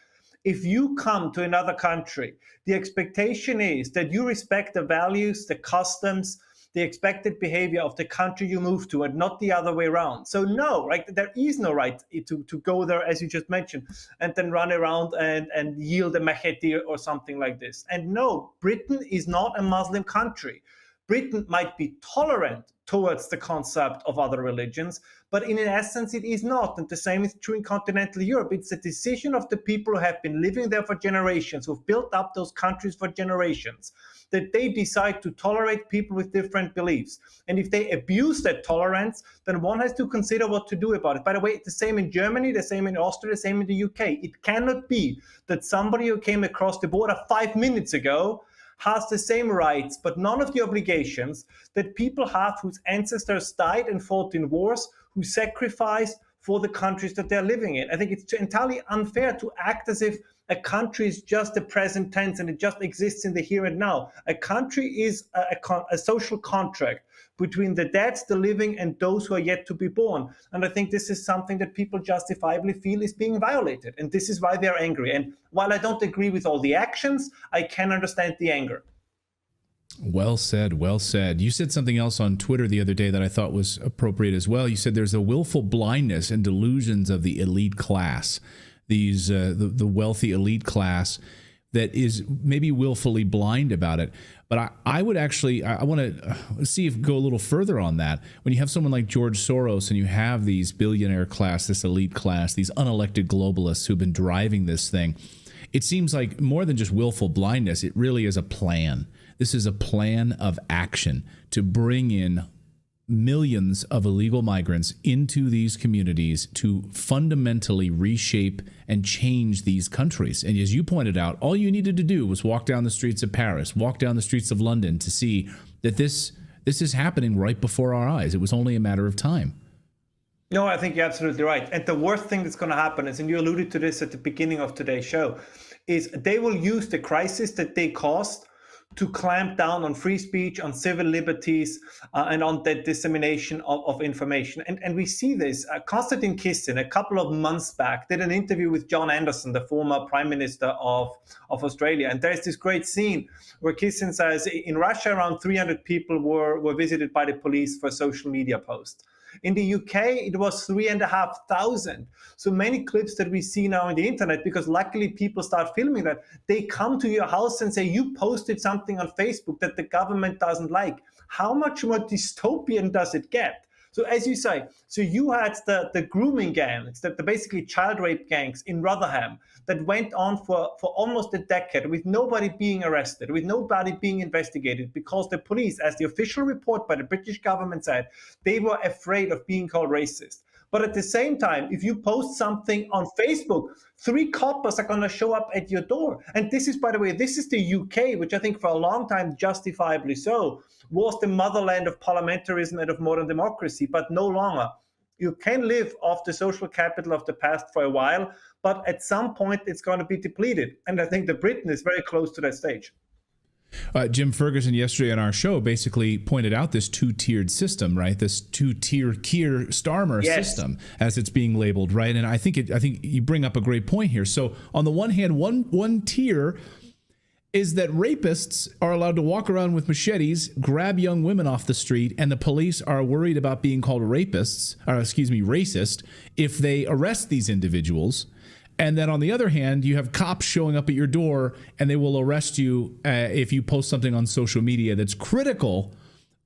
If you come to another country, the expectation is that you respect the values, the customs, the expected behavior of the country you move to, and not the other way around. So no, right? There is no right to go there, as you just mentioned, and then run around and yield a machete or something like this. And no, Britain is not a Muslim country. Britain might be tolerant towards the concept of other religions, but in essence, it is not. And the same is true in continental Europe. It's a decision of the people who have been living there for generations, who've built up those countries for generations, that they decide to tolerate people with different beliefs. And if they abuse that tolerance, then one has to consider what to do about it. By the way, the same in Germany, the same in Austria, the same in the UK. It cannot be that somebody who came across the border 5 minutes ago has the same rights, but none of the obligations that people have whose ancestors died and fought in wars, who sacrificed for the countries that they're living in. I think it's entirely unfair to act as if a country is just the present tense and it just exists in the here and now. A country is a social contract between the dead, the living, and those who are yet to be born. And I think this is something that people justifiably feel is being violated. And this is why they're angry. And while I don't agree with all the actions, I can understand the anger. Well said, well said. You said something else on Twitter the other day that I thought was appropriate as well. You said there's a willful blindness and delusions of the elite class, these the wealthy elite class that is maybe willfully blind about it. But I would actually, I want to see if go a little further on that. When you have someone like George Soros and you have these billionaire class, this elite class, these unelected globalists who've been driving this thing, it seems like more than just willful blindness, it really is a plan. This is a plan of action to bring in millions of illegal migrants into these communities to fundamentally reshape and change these countries. And as you pointed out, all you needed to do was walk down the streets of Paris, walk down the streets of London to see that this is happening right before our eyes. It was only a matter of time. No, I think you're absolutely right. And the worst thing that's going to happen is, and you alluded to this at the beginning of today's show, is they will use the crisis that they caused to clamp down on free speech, on civil liberties, and on the dissemination of information. And we see this. Konstantin Kisin, a couple of months back, did an interview with John Anderson, the former Prime Minister of Australia. And there's this great scene where Kisin says, in Russia, around 300 people were visited by the police for a social media post. In the UK, it was 3,500. So many clips that we see now on the internet, because luckily people start filming that, they come to your house and say, you posted something on Facebook that the government doesn't like. How much more dystopian does it get? So as you say, so you had the grooming gangs, the basically child rape gangs in Rotherham that went on for almost a decade with nobody being arrested, with nobody being investigated, because the police, as the official report by the British government said, they were afraid of being called racist. But at the same time, if you post something on Facebook, 3 coppers are going to show up at your door. And this is, by the way, this is the UK, which I think for a long time, justifiably so, was the motherland of parliamentarism and of modern democracy, but no longer. You can live off the social capital of the past for a while, but at some point it's going to be depleted. And I think that Britain is very close to that stage. Jim Ferguson yesterday on our show basically pointed out this 2-tiered system, right? This 2-tier Keir-Starmer system, as it's being labeled, right? And I think you bring up a great point here. So on the one hand, one tier is that rapists are allowed to walk around with machetes, grab young women off the street, and the police are worried about being called racist if they arrest these individuals. And then on the other hand, you have cops showing up at your door and they will arrest you if you post something on social media that's critical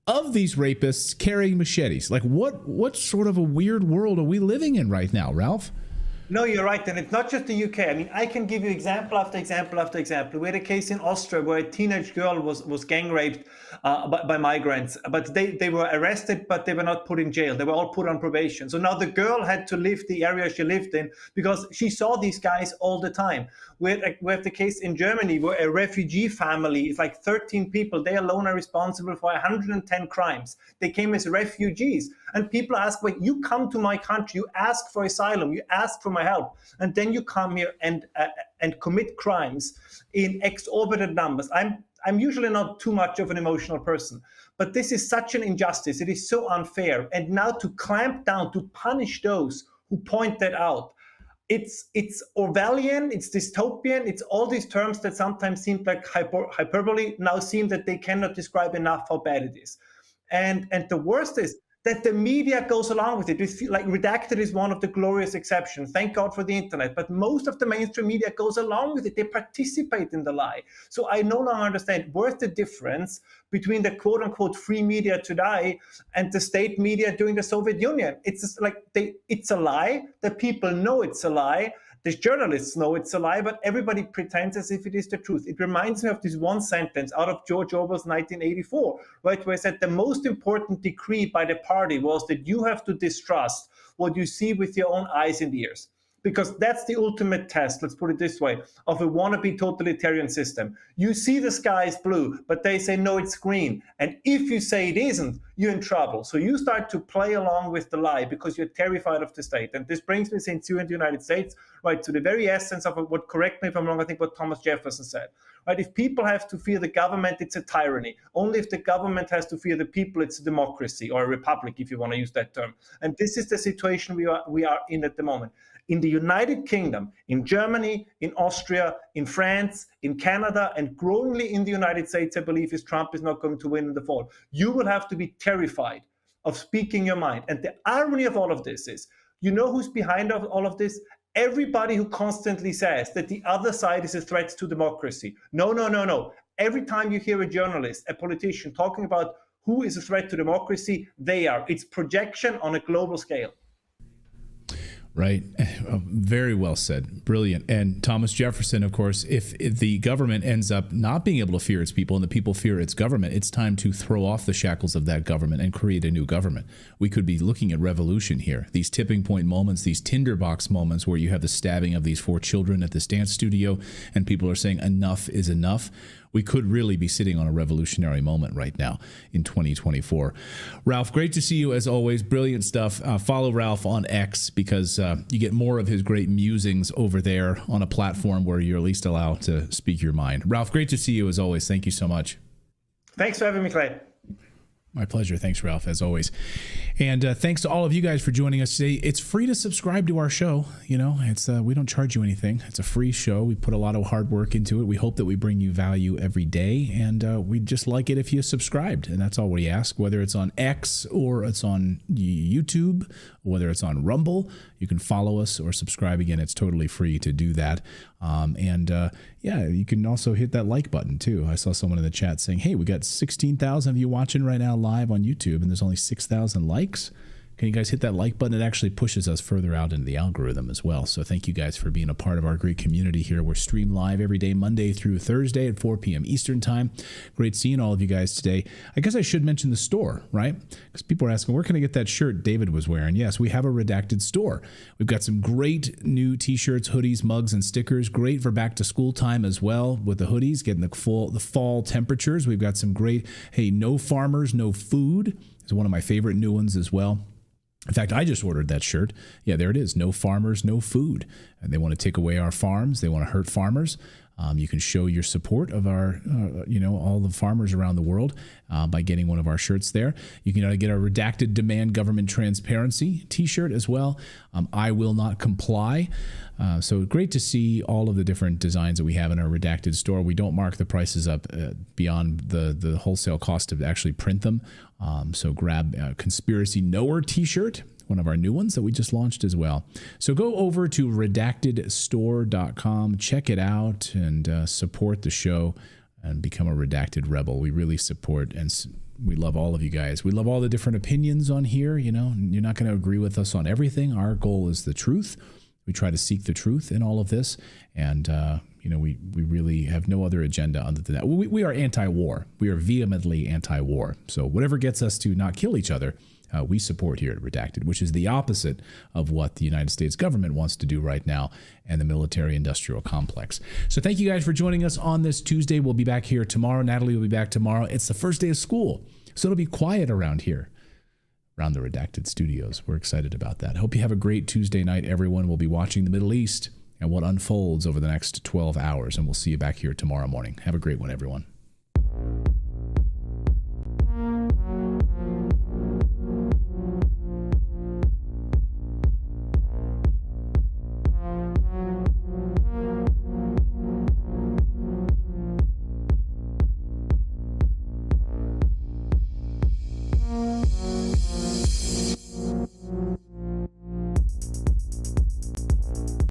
of these rapists carrying machetes. Like what sort of a weird world are we living in right now, Ralph? No, you're right. And it's not just the UK. I mean, I can give you example after example after example. We had a case in Austria where a teenage girl was gang raped by migrants, but they were arrested, but they were not put in jail. They were all put on probation. So now the girl had to leave the area she lived in because she saw these guys all the time. We have the case in Germany where a refugee family, it's like 13 people, they alone are responsible for 110 crimes. They came as refugees. And people ask, wait, you come to my country, you ask for asylum, you ask for my help, and then you come here and commit crimes in exorbitant numbers. I'm usually not too much of an emotional person, but this is such an injustice. It is so unfair. And now to clamp down, to punish those who point that out, it's Orwellian, it's dystopian, it's all these terms that sometimes seem like hyperbole, now seem that they cannot describe enough how bad it is. And the worst is that the media goes along with it. We feel like Redacted is one of the glorious exceptions. Thank God for the internet. But most of the mainstream media goes along with it. They participate in the lie. So I no longer understand where's the difference between the quote unquote free media today and the state media during the Soviet Union. It's just like it's a lie. The people know it's a lie. The journalists know it's a lie, but everybody pretends as if it is the truth. It reminds me of this one sentence out of George Orwell's 1984, right, where it said the most important decree by the party was that you have to distrust what you see with your own eyes and ears. Because that's the ultimate test, let's put it this way, of a wannabe totalitarian system. You see the sky is blue, but they say, no, it's green. And if you say it isn't, you're in trouble. So you start to play along with the lie because you're terrified of the state. And this brings me, since you're in the United States, right, to the very essence of what, correct me if I'm wrong, I think what Thomas Jefferson said. Right, if people have to fear the government, it's a tyranny. Only if the government has to fear the people, it's a democracy, or a republic, if you want to use that term. And this is the situation we are in at the moment. In the United Kingdom, in Germany, in Austria, in France, in Canada, and growingly in the United States, I believe, if Trump is not going to win in the fall, you will have to be terrified of speaking your mind. And the irony of all of this is, you know who's behind all of this? Everybody who constantly says that the other side is a threat to democracy. No, no, no, no. Every time you hear a journalist, a politician talking about who is a threat to democracy, they are. It's projection on a global scale. Right. Very well said. Brilliant. And Thomas Jefferson, of course, if the government ends up not being able to fear its people and the people fear its government, it's time to throw off the shackles of that government and create a new government. We could be looking at revolution here. These tipping point moments, these tinderbox moments where you have the stabbing of these 4 children at this dance studio and people are saying enough is enough. We could really be sitting on a revolutionary moment right now in 2024. Ralph, great to see you as always. Brilliant stuff. Follow Ralph on X because you get more of his great musings over there on a platform where you're at least allowed to speak your mind. Ralph, great to see you as always. Thank you so much. Thanks for having me, Clay. My pleasure. Thanks, Ralph, as always. And thanks to all of you guys for joining us today. It's free to subscribe to our show. You know, it's we don't charge you anything. It's a free show. We put a lot of hard work into it. We hope that we bring you value every day. And we'd just like it if you subscribed. And that's all we ask, whether it's on X or it's on YouTube, whether it's on Rumble. You can follow us or subscribe. Again, it's totally free to do that. Yeah, you can also hit that like button too. I saw someone in the chat saying, hey, we got 16,000 of you watching right now live on YouTube and there's only 6,000 likes. Can you guys hit that like button? It actually pushes us further out into the algorithm as well. So thank you guys for being a part of our great community here. We're streamed live every day, Monday through Thursday at 4 p.m. Eastern time. Great seeing all of you guys today. I guess I should mention the store, right? Because people are asking, where can I get that shirt David was wearing? Yes, we have a Redacted store. We've got some great new t-shirts, hoodies, mugs, and stickers. Great for back to school time as well with the hoodies, getting the fall temperatures. We've got some great, hey, no farmers, no food is one of my favorite new ones as well. In fact, I just ordered that shirt. Yeah, there it is. No farmers, no food. And they want to take away our farms. They want to hurt farmers. You can show your support of our, all the farmers around the world by getting one of our shirts there. You can get our Redacted Demand Government Transparency t-shirt as well. I will not comply. So great to see all of the different designs that we have in our Redacted store. We don't mark the prices up beyond the wholesale cost to actually print them. So grab a Conspiracy Knower t-shirt, one of our new ones that we just launched as well. So go over to redactedstore.com, check it out, and support the show and become a Redacted Rebel. We really support and we love all of you guys. We love all the different opinions on here. You know, you're not going to agree with us on everything. Our goal is the truth. We try to seek the truth in all of this. And, we really have no other agenda other than that. We are anti-war. We are vehemently anti-war. So whatever gets us to not kill each other, we support here at Redacted, which is the opposite of what the United States government wants to do right now and the military-industrial complex. So thank you guys for joining us on this Tuesday. We'll be back here tomorrow. Natalie will be back tomorrow. It's the first day of school, so it'll be quiet around here, around the Redacted studios. We're excited about that. I hope you have a great Tuesday night, everyone. We'll be watching the Middle East and what unfolds over the next 12 hours, and we'll see you back here tomorrow morning. Have a great one, everyone.